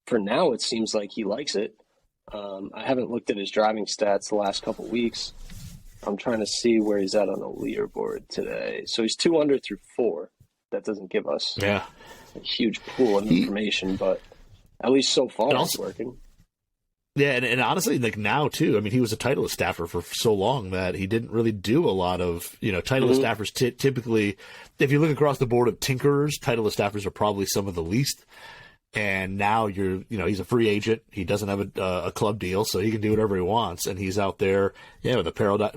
For now, it seems like he likes it. I haven't looked at his driving stats the last couple weeks. I'm trying to see where he's at on the leaderboard today. So he's 2 under through 4. That doesn't give us a huge pool of information, but at least so far it's working. Yeah, and honestly, like now too. I mean, he was a Titleist staffer for so long that he didn't really do a lot of Titleist staffers. Typically, if you look across the board of tinkerers, Titleist staffers are probably some of the least. And now he's a free agent. He doesn't have a club deal, so he can do whatever he wants. And he's out there, with a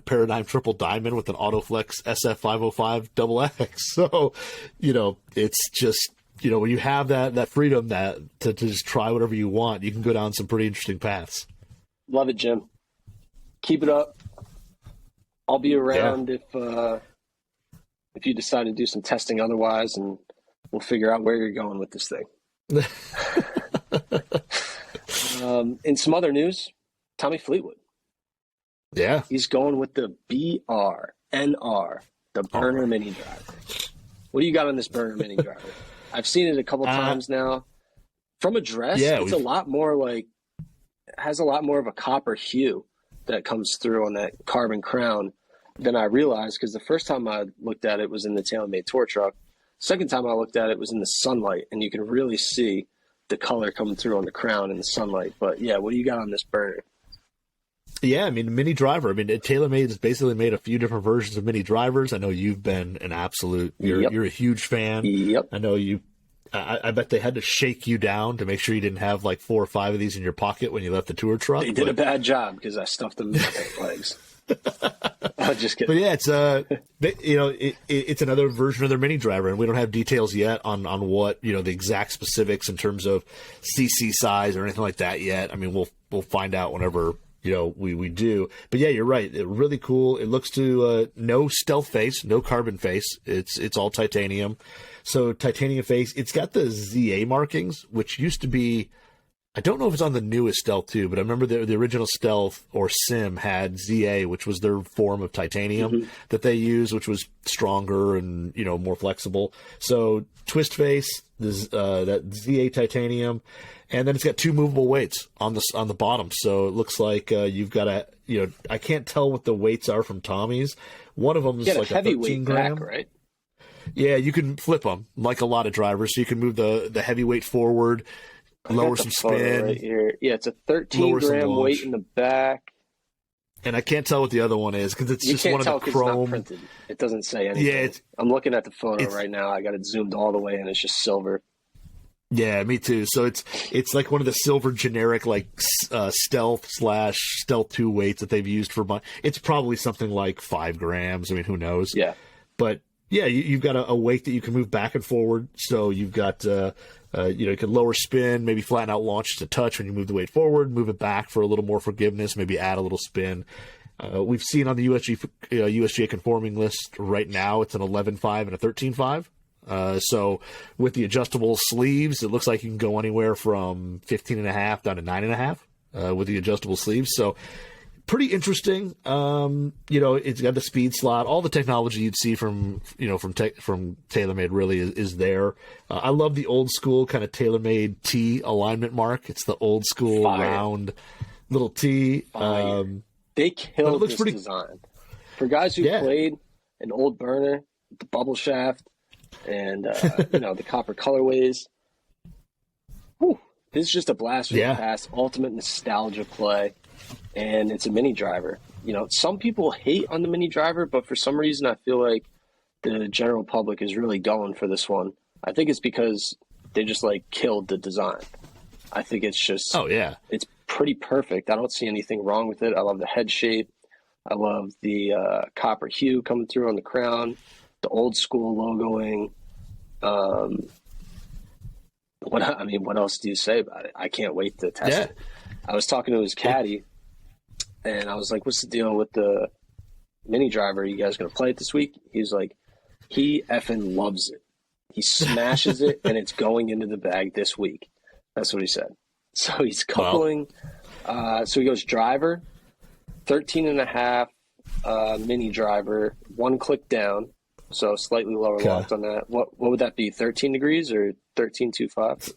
Paradigm Triple Diamond with an AutoFlex SF 505 double X. So, it's just, when you have that freedom to just try whatever you want, you can go down some pretty interesting paths. Love it, Jim. Keep it up. I'll be around if you decide to do some testing otherwise, and we'll figure out where you're going with this thing. In some other news, Tommy Fleetwood. Yeah. He's going with the BRNR, the burner mini driver. What do you got on this burner mini driver? I've seen it a couple times now. From address, it's a lot more has a lot more of a copper hue that comes through on that carbon crown than I realized, because the first time I looked at it was in the TaylorMade tour truck. Second time I looked at it was in the sunlight, and you can really see the color coming through on the crown in the sunlight. But yeah, what do you got on this burner? Yeah, I mean, mini driver. I mean, TaylorMade has basically made a few different versions of mini drivers. I know you've been an absolute. You're a huge fan. Yep. I know you. I bet they had to shake you down to make sure you didn't have like 4 or 5 of these in your pocket when you left the tour truck. They did a bad job because I stuffed them in my legs. I'm just kidding. But yeah, it's another version of their mini driver, and we don't have details yet on what the exact specifics in terms of CC size or anything like that yet. I mean, we'll find out whenever we do. But yeah, you're right. Really cool. It looks to no stealth face, no carbon face. It's all titanium. So titanium face. It's got the ZA markings, which used to be I don't know if it's on the newest Stealth too, but I remember the original Stealth or Sim had ZA, which was their form of titanium that they used, which was stronger and, you know, more flexible. So twist face, that ZA titanium, and then it's got 2 movable weights on the bottom. So it looks like you've got a, you know, I can't tell what the weights are from Tommy's. One of them is like a 13 gram. Back, right? Yeah, you can flip them like a lot of drivers. So you can move the heavyweight forward, lower some spin. Right here. Yeah, it's a 13-gram weight in the back. And I can't tell what the other one is because it's you just can't one tell of the chrome. It's not printed. It doesn't say anything. Yeah, I'm looking at the photo right now. I got it zoomed all the way, and it's just silver. Yeah, me too. So it's like one of the silver generic like Stealth/Stealth 2 weights that they've used for. It's probably something like 5 grams. I mean, who knows? Yeah, but yeah, you've got a weight that you can move back and forward. So you've got you know, you can lower spin, maybe flatten out launch just a touch when you move the weight forward, move it back for a little more forgiveness, maybe add a little spin. We've seen on the USGA conforming list right now, it's an 11.5 and a 13.5. So with the adjustable sleeves, it looks like you can go anywhere from 15.5 down to 9.5 with the adjustable sleeves. So pretty interesting. You know, it's got the speed slot, all the technology you'd see from TaylorMade really is there. I love the old school kind of TaylorMade T alignment mark. It's the old school round little T. They killed this design. For guys who played an old burner, the bubble shaft, and you know, the copper colorways. Whew, this is just a blast from the past, ultimate nostalgia play, and it's a mini driver. You know, some people hate on the mini driver, but for some reason I feel like the general public is really going for this one. I think it's because they just like killed the design. I think it's just it's pretty perfect. I don't see anything wrong with it. I love the head shape. I love the copper hue coming through on the crown. The old school logoing. What else do you say about it? I can't wait to test it. I was talking to his caddy, and I was like, "What's the deal with the mini driver? You guys gonna play it this week?" He's like, "He effing loves it. He smashes it, and it's going into the bag this week." That's what he said. So he's coupling. So he goes driver, 13.5 mini driver, 1 click down. So slightly lower loft on that. What would that be? 13 degrees or 13.25?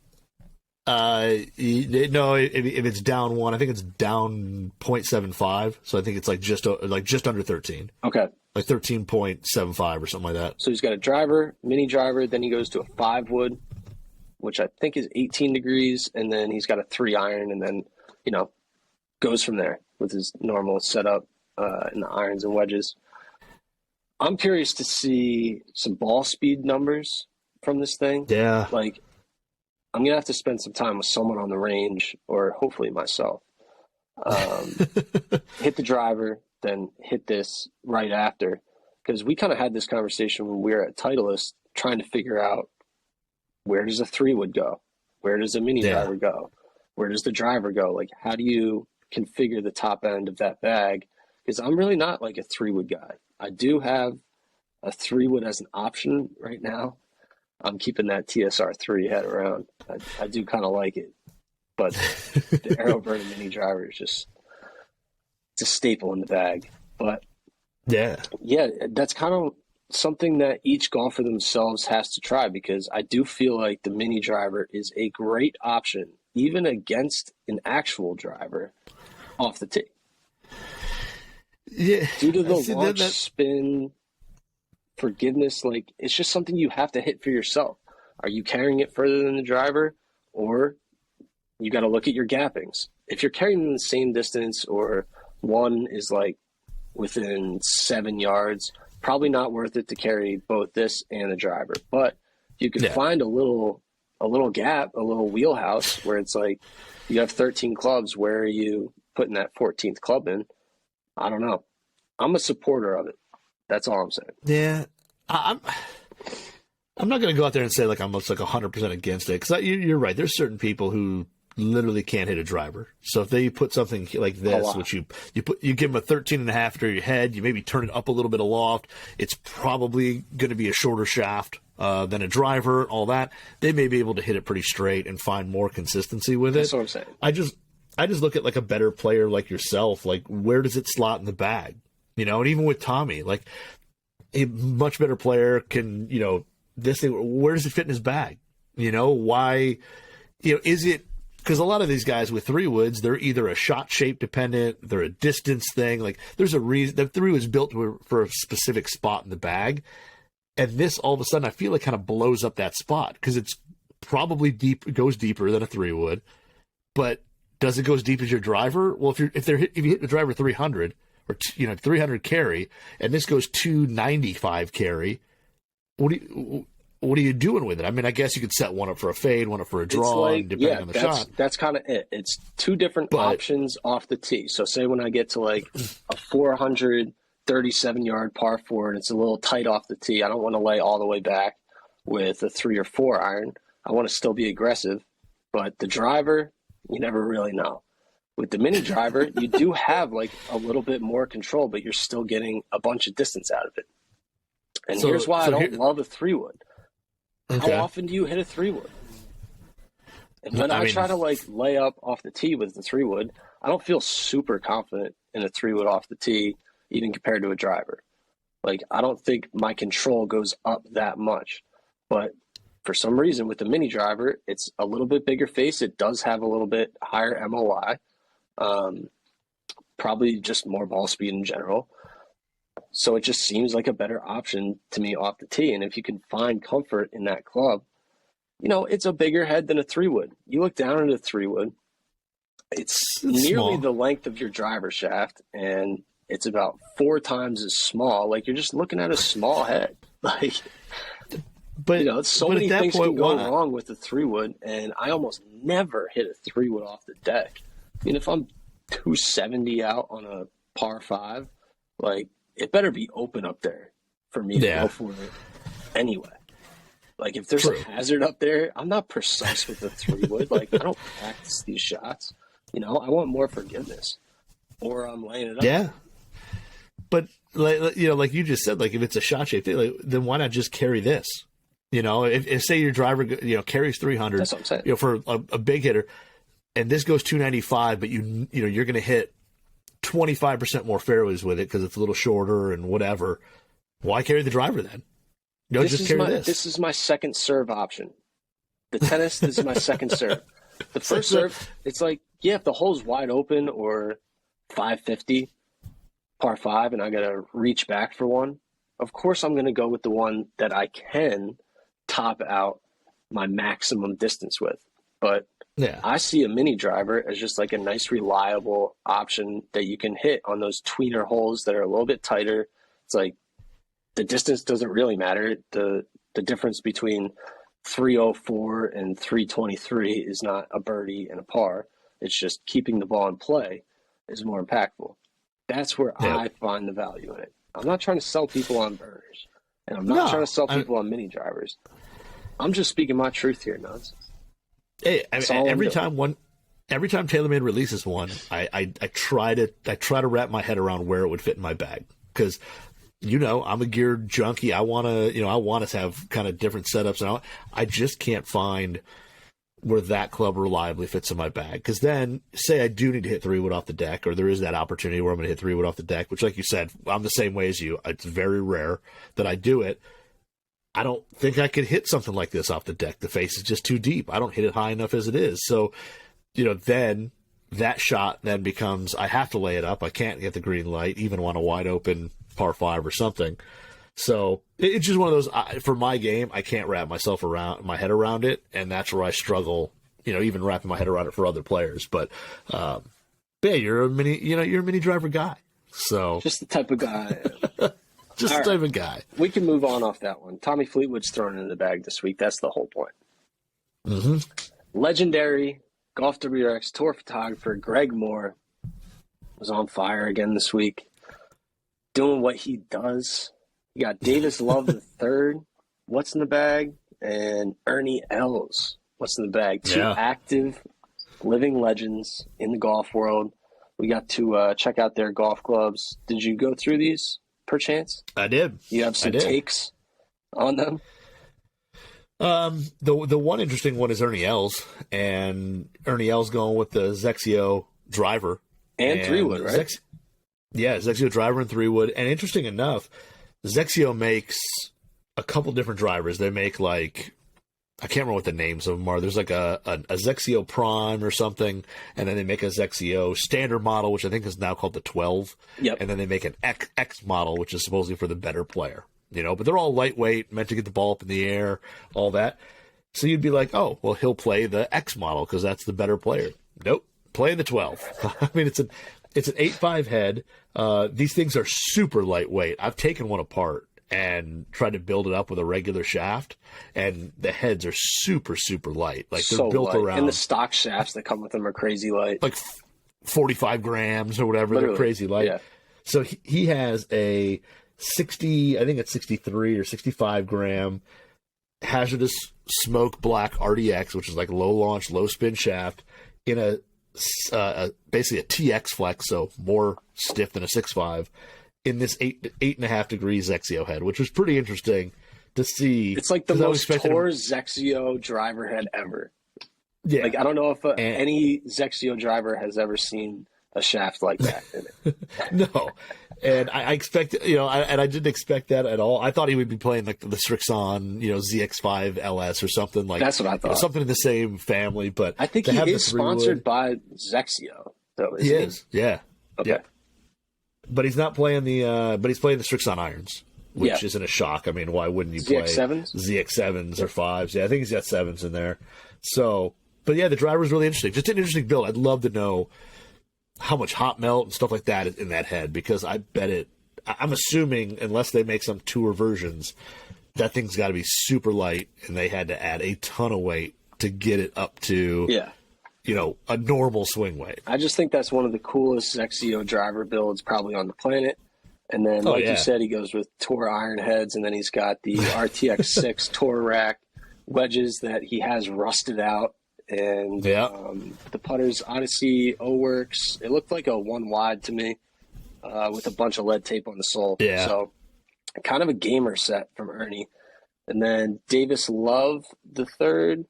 No, if it's down 1, I think it's down 0.75. So I think it's like just under 13. Okay. Like 13.75 or something like that. So he's got a driver, mini driver, then he goes to a 5 wood, which I think is 18 degrees, and then he's got a 3 iron, and then, you know, goes from there with his normal setup in the irons and wedges. I'm curious to see some ball speed numbers from this thing. Yeah. Like, I'm going to have to spend some time with someone on the range, or hopefully myself. Hit the driver, then hit this right after. Because we kind of had this conversation when we were at Titleist trying to figure out, where does a 3 wood go? Where does a mini driver go? Where does the driver go? Like, how do you configure the top end of that bag? Because I'm really not like a 3 wood guy. I do have a 3 wood as an option right now. I'm keeping that TSR3 head around. I do kind of like it. But the AeroBurner mini driver is just, it's a staple in the bag. But yeah, that's kind of something that each golfer themselves has to try, because I do feel like the mini driver is a great option, even against an actual driver off the tee. Yeah, due to the launch spin, forgiveness, like, it's just something you have to hit for yourself. Are you carrying it further than the driver, or you got to look at your gappings? If you're carrying them the same distance, or one is like within 7 yards, probably not worth it to carry both this and the driver. But you can find a little gap, a little wheelhouse where it's like you have 13 clubs. Where are you putting that 14th club in? I don't know. I'm a supporter of it. That's all I'm saying. Yeah, I'm not going to go out there and say like I'm like 100% against it, because you're right. There's certain people who literally can't hit a driver. So if they put something like this, which you give them a 13.5 under your head, you maybe turn it up a little bit aloft, it's probably going to be a shorter shaft than a driver, all that, they may be able to hit it pretty straight and find more consistency with it. That's what I'm saying. I just look at like a better player like yourself, like where does it slot in the bag? And even with Tommy, like a much better player can, this thing, where does it fit in his bag? Why, is it, because a lot of these guys with 3-woods, they're either a shot shape dependent, they're a distance thing. Like there's a reason that 3-wood's built for a specific spot in the bag. And this all of a sudden, I feel it kind of blows up that spot because it's probably deep, it goes deeper than a 3-wood, but does it go as deep as your driver? Well, if you hit the driver 300 or 300 carry, and this goes 295 carry, what are you doing with it? I mean, I guess you could set one up for a fade, one up for a draw, depending on the shot. That's kind of it. It's two different options off the tee. So say when I get to like a 437-yard par 4 and it's a little tight off the tee, I don't want to lay all the way back with a 3 or 4 iron. I want to still be aggressive. But the driver, you never really know. With the mini driver, you do have like a little bit more control, but you're still getting a bunch of distance out of it. And here's why I don't love a 3-wood. Okay. How often do you hit a 3-wood? And when I try to like lay up off the tee with the 3-wood, I don't feel super confident in a 3-wood off the tee, even compared to a driver. Like I don't think my control goes up that much. But for some reason with the mini driver, it's a little bit bigger face. It does have a little bit higher MOI. Probably just more ball speed in general. So it just seems like a better option to me off the tee. And if you can find comfort in that club, it's a bigger head than a 3-wood. You look down at a 3-wood, it's nearly small. The length of your driver shaft, and it's about 4 times as small. Like you're just looking at a small head. Like, but so many things can go wrong with the 3-wood, and I almost never hit a 3-wood off the deck. I mean, if I'm 270 out on a par 5, like it better be open up there for me to go for it anyway. Like if there's a hazard up there, I'm not precise with the 3-wood. Like I don't practice these shots. I want more forgiveness, or I'm laying it up. Yeah, but like you just said, like if it's a shot shape thing, like, then why not just carry this? If say your driver carries 300, that's what I'm saying. For a big hitter, and this goes 295, but you're going to hit 25% more fairways with it because it's a little shorter and whatever. Why carry the driver then? Just carry this. This is my second serve option. The tennis is my second serve. The first serve, it's like, if the hole's wide open or 550, par 5, and I got to reach back for one, of course I'm going to go with the one that I can top out my maximum distance with. But I see a mini driver as just like a nice, reliable option that you can hit on those tweener holes that are a little bit tighter. It's like the distance doesn't really matter. The difference between 304 and 323 is not a birdie and a par. It's just keeping the ball in play is more impactful. That's where I find the value in it. I'm not trying to sell people on burners, and I'm not trying to sell people on mini drivers. I'm just speaking my truth here, Nuts. Hey, every time TaylorMade releases one, I try to wrap my head around where it would fit in my bag because I'm a gear junkie. I want to have kind of different setups, and I just can't find where that club reliably fits in my bag. Because then, say I do need to hit 3-wood off the deck, or there is that opportunity where I'm going to hit 3-wood off the deck, which, like you said, I'm the same way as you. It's very rare that I do it. I don't think I could hit something like this off the deck. The face is just too deep. I don't hit it high enough as it is. So, then that shot then becomes, I have to lay it up. I can't get the green light, even on a wide open par 5 or something. So it's just one of those, for my game, I can't wrap my head around it. And that's where I struggle, even wrapping my head around it for other players. But, you're a mini driver guy. So just the type of guy I am. Just the type of guy. We can move on off that one. Tommy Fleetwood's thrown in the bag this week. That's the whole point. Mm-hmm. Legendary Golf WRX tour photographer Greg Moore was on fire again this week, doing what he does. You got Davis Love the third. What's in the bag? And Ernie Els. What's in the bag? Two active living legends in the golf world. We got to check out their golf clubs. Did you go through these? Perchance? I did. You have some takes on them? The one interesting one is Ernie Els, and Ernie Els going with the Zexio driver And 3-wood, right? Zexio driver and 3-wood. And interesting enough, Zexio makes a couple different drivers. They make like, I can't remember what the names of them are. There's like a Zexio Prime or something, and then they make a Zexio standard model, which I think is now called the 12. Yep. And then they make an X model, which is supposedly for the better player. But they're all lightweight, meant to get the ball up in the air, all that. So you'd be like, oh, well, he'll play the X model because that's the better player. Nope, play the 12. I mean, it's an 8.5 head. These things are super lightweight. I've taken one apart and tried to build it up with a regular shaft, and the heads are super, super light. Like they're So built light. around. And the stock shafts that come with them are crazy light. Like 45 grams or whatever. Literally. They're crazy light. Yeah. So he has a 60, I think it's 63 or 65 gram hazardous smoke black RDX, which is like low launch, low spin shaft in basically a TX flex, so more stiff than a 6.5 in this 8.5 degrees Zexio head, which was pretty interesting to see. It's like the most Tor Zexio driver head ever. Yeah. Like, I don't know if any Zexio driver has ever seen a shaft like that in it. No. And I expect, I didn't expect that at all. I thought he would be playing like the Strixon, ZX5 LS or something like. That's what I thought. Something in the same family, but I think he is sponsored by Zexio, though. He is, yeah. Okay. Yeah. But he's not playing but he's playing the Strixon irons, which isn't a shock. I mean, why wouldn't you play ZX7s? ZX7s or 5s? Yeah, I think he's got 7s in there. So, but yeah, the driver's really interesting. Just an interesting build. I'd love to know how much hot melt and stuff like that is in that head, because I bet I'm assuming, unless they make some tour versions, that thing's got to be super light, and they had to add a ton of weight to get it up to a normal swing weight. I just think that's one of the coolest Zexio driver builds probably on the planet. And then, you said, he goes with Tor iron heads, and then he's got the RTX6 Tor rack wedges that he has rusted out. And the putter's Odyssey O-Works. It looked like a 1 wide to me with a bunch of lead tape on the sole. Yeah. So kind of a gamer set from Ernie. And then Davis Love the third.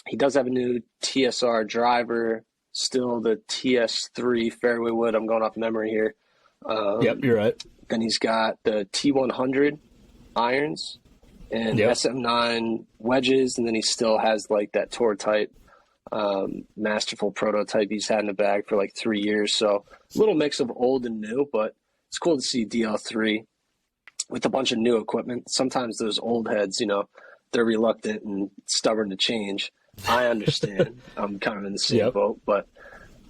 He does have a new TSR driver, still the TS3 fairway wood. I'm going off memory here. Yep, you're right. Then he's got the T100 irons and SM9 wedges, and then he still has like that Tour type masterful prototype he's had in the bag for like 3 years. So a little mix of old and new, but it's cool to see DL3 with a bunch of new equipment. Sometimes those old heads, they're reluctant and stubborn to change. I understand. I'm kind of in the same boat, but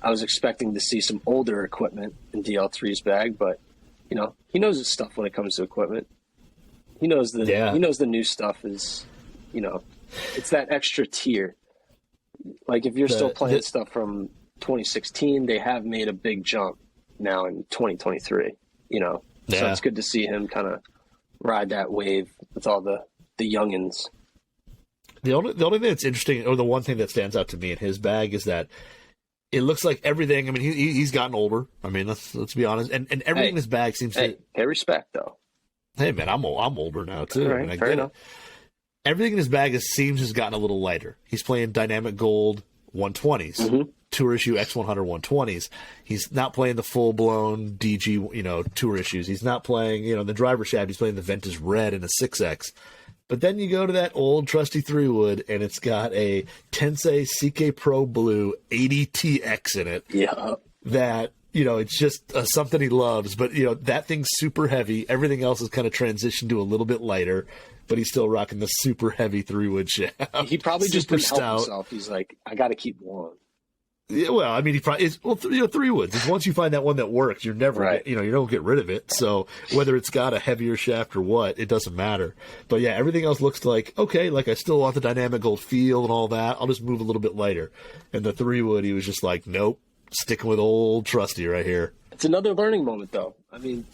I was expecting to see some older equipment in DL3's bag, but he knows his stuff when it comes to equipment. He knows the new stuff is, it's that extra tier. Like if you're still playing stuff from 2016, they have made a big jump now in 2023, So it's good to see him kind of ride that wave with all the youngins. The only thing that's interesting, or the one thing that stands out to me in his bag, is that it looks like everything. I mean, he's gotten older. I mean, let's be honest, and everything in his bag seems to pay respect though. Hey man, I'm older now too. Right, I mean, fair enough. Everything in his bag seems has gotten a little lighter. He's playing dynamic gold 120s, tour issue X100 120s. He's not playing the full blown DG, tour issues. He's not playing, the driver shaft. He's playing the Ventus Red in a 6X. But then you go to that old trusty 3-wood, and it's got a Tensei CK Pro Blue 80TX in it. Yeah. That, it's just something he loves. But, that thing's super heavy. Everything else is kind of transitioned to a little bit lighter, but he's still rocking the super heavy 3-wood shaft. He probably just couldn't help himself. He's like, I got to keep one. Yeah, well, I mean, he probably is. Well, 3-woods. Once you find that one that works, you're never, you don't get rid of it. So whether it's got a heavier shaft or what, it doesn't matter. But yeah, everything else looks like okay. Like I still want the dynamic gold feel and all that. I'll just move a little bit lighter. And the 3-wood, he was just like, nope, sticking with old trusty right here. It's another learning moment, though. I mean,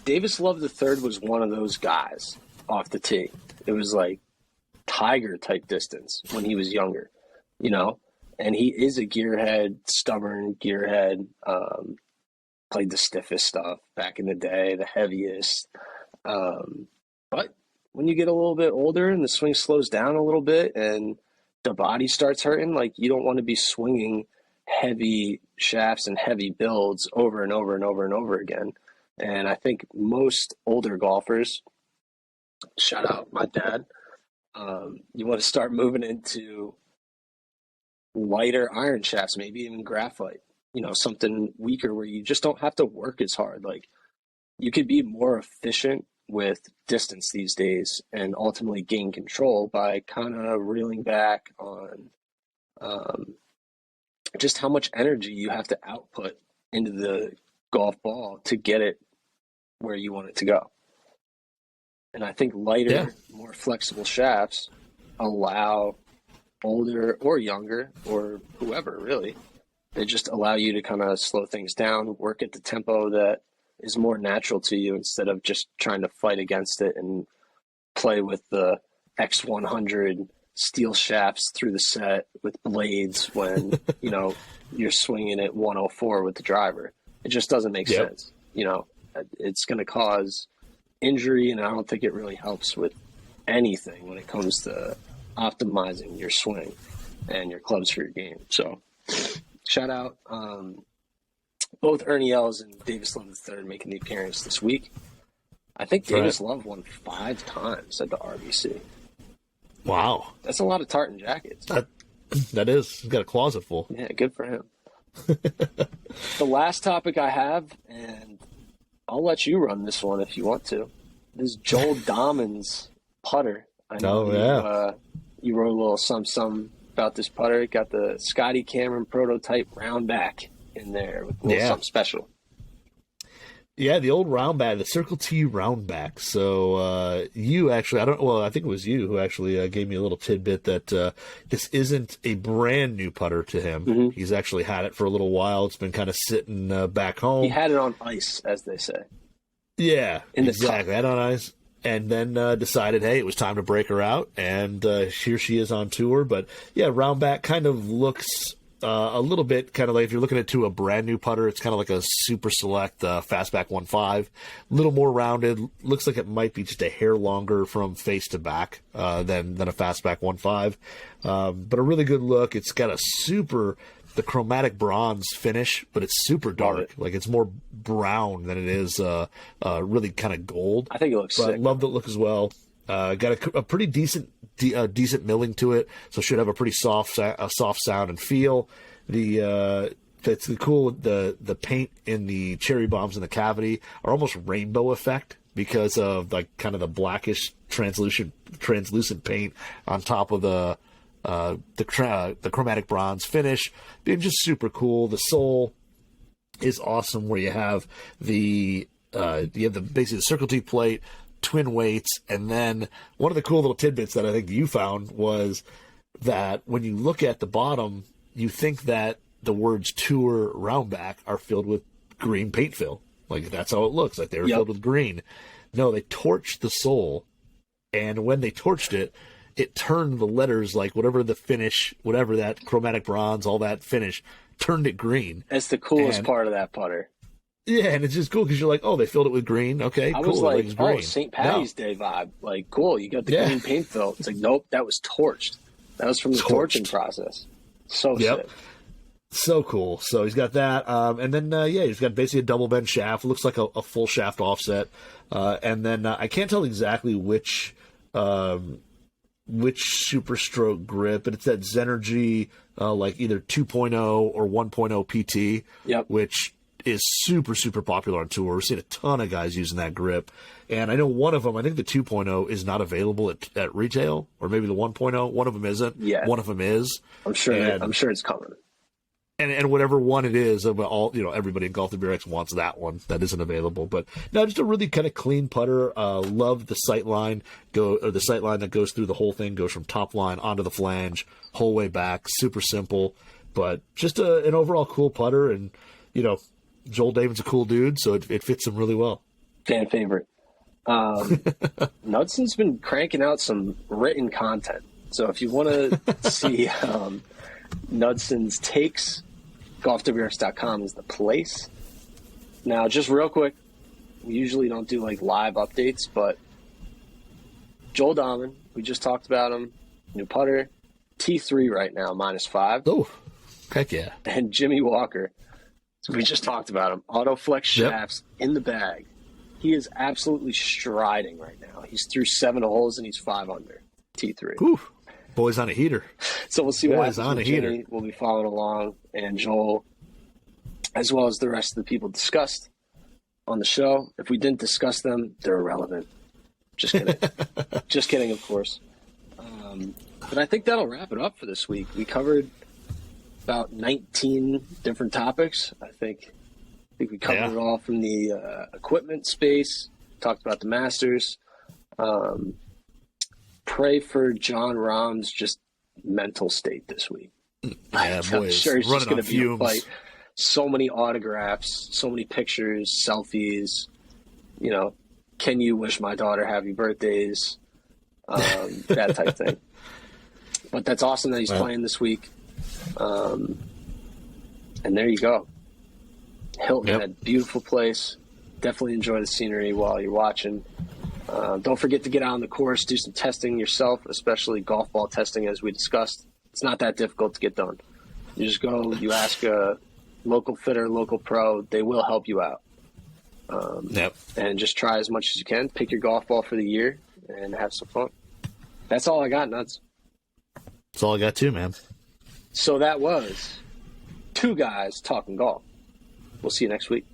Davis Love III was one of those guys off the tee. It was like Tiger type distance when he was younger, And he is a gearhead, stubborn gearhead, played the stiffest stuff back in the day, the heaviest. But when you get a little bit older and the swing slows down a little bit and the body starts hurting, like you don't want to be swinging heavy shafts and heavy builds over and over and over and over again. And I think most older golfers, shout out my dad, you want to start moving into lighter iron shafts, maybe even graphite, something weaker where you just don't have to work as hard. Like you could be more efficient with distance these days and ultimately gain control by kind of reeling back on just how much energy you have to output into the golf ball to get it where you want it to go. And I think lighter, more flexible shafts allow older or younger or whoever really, they just allow you to kind of slow things down, work at the tempo that is more natural to you instead of just trying to fight against it and play with the X100 steel shafts through the set with blades when, you're swinging at 104 with the driver. It just doesn't make sense. It's going to cause injury, and I don't think it really helps with anything when it comes to optimizing your swing and your clubs for your game. So shout out both Ernie Els and Davis Love III making the appearance this week. I think Davis Love won 5 times at the RBC. Wow. That's a lot of tartan jackets. That is. He's got a closet full. Yeah, good for him. The last topic I have, and I'll let you run this one if you want to, this Joel Dahmen's putter. I know you wrote a little something about this putter. It got the Scotty Cameron prototype round back in there with a little something special. Yeah, the old round back, the Circle T round back. So you actually, I think it was you who actually gave me a little tidbit that this isn't a brand new putter to him. Mm-hmm. He's actually had it for a little while. It's been kind of sitting back home. He had it on ice, as they say. Yeah, exactly. Had it on ice. And then decided, hey, it was time to break her out. And here she is on tour. But yeah, round back kind of looks a little bit kind of like if you're looking at a brand new putter, it's kind of like a super select fastback 1.5, a little more rounded. Looks like it might be just a hair longer from face to back than a fastback 1.5, but a really good look. It's got the chromatic bronze finish, but it's super dark. Like it's more brown than it is really kind of gold. I think it looks sick. Love the look as well. Got a pretty decent milling to it, so should have a pretty soft sound and feel. That's cool. The paint in the cherry bombs in the cavity are almost rainbow effect because of like kind of the blackish translucent paint on top of the chromatic bronze finish, being just super cool. The sole is awesome, where you have basically the Circle T plate, twin weights, and then one of the cool little tidbits that I think you found was that when you look at the bottom, you think that the words Tour Roundback are filled with green paint fill. Like that's how it looks, like they were filled with green. No, they torched the sole, and when they torched it, it turned the letters, like whatever the finish, whatever that chromatic bronze, all that finish, turned it green. That's the coolest part of that putter. Yeah, and it's just cool because you're like, oh, they filled it with green. Okay, cool. I was like, St. Patty's Day vibe. Like, cool, you got the green paint fill. It's like, nope, that was torched. That was from the torching process. So sick. So cool. So he's got that. And then, he's got basically a double bend shaft. It looks like a full shaft offset. And then I can't tell exactly which super stroke grip, but it's that Zenergy, like either 2.0 or 1.0 PT, which is super, super popular on tour. We're seeing a ton of guys using that grip. And I know one of them, I think the 2.0 is not available at retail, or maybe the 1.0. One of them isn't. Yeah. One of them is. I'm sure it's coming. And whatever one it is, everybody in Golf to BRX wants that one that isn't available. But no, just a really kind of clean putter. Love the sight line the sight line that goes through the whole thing, goes from top line onto the flange, whole way back. Super simple, but just an overall cool putter. And Joel Damon's a cool dude, so it fits him really well. Fan favorite. Nudson's been cranking out some written content. So if you want to see Nudson's takes, golfwrx.com is the place. Now, just real quick, we usually don't do like live updates, but Joel Dahman, we just talked about him. New putter. T3 right now, -5. Oh, heck yeah. And Jimmy Walker, we just talked about him. AutoFlex shafts in the bag. He is absolutely striding right now. He's through 7 holes and he's 5 under. T3. Whew. Boy's on a heater. So we'll see what Boy's happens on with a heater. Jimmy. We'll be following along, and Joel, as well as the rest of the people discussed on the show. If we didn't discuss them, they're irrelevant. Just kidding. Just kidding, of course. But I think that'll wrap it up for this week. We covered about 19 different topics. I think we covered it all from the equipment space. Talked about the Masters. Pray for John Rahm's just mental state this week. Yeah, boy, I'm sure he's just running going on to be a fumes. fight. So many autographs, so many pictures, selfies. You know, can you wish my daughter happy birthdays? That type thing. But that's awesome that he's playing this week. And there you go. Hilton Head, beautiful place. Definitely enjoy the scenery while you're watching. Don't forget to get out on the course, do some testing yourself, especially golf ball testing, as we discussed. It's not that difficult to get done. You just go, you ask a local fitter, local pro. They will help you out. And just try as much as you can. Pick your golf ball for the year and have some fun. That's all I got, Nuts. That's all I got too, man. So that was 2 guys talking golf. We'll see you next week.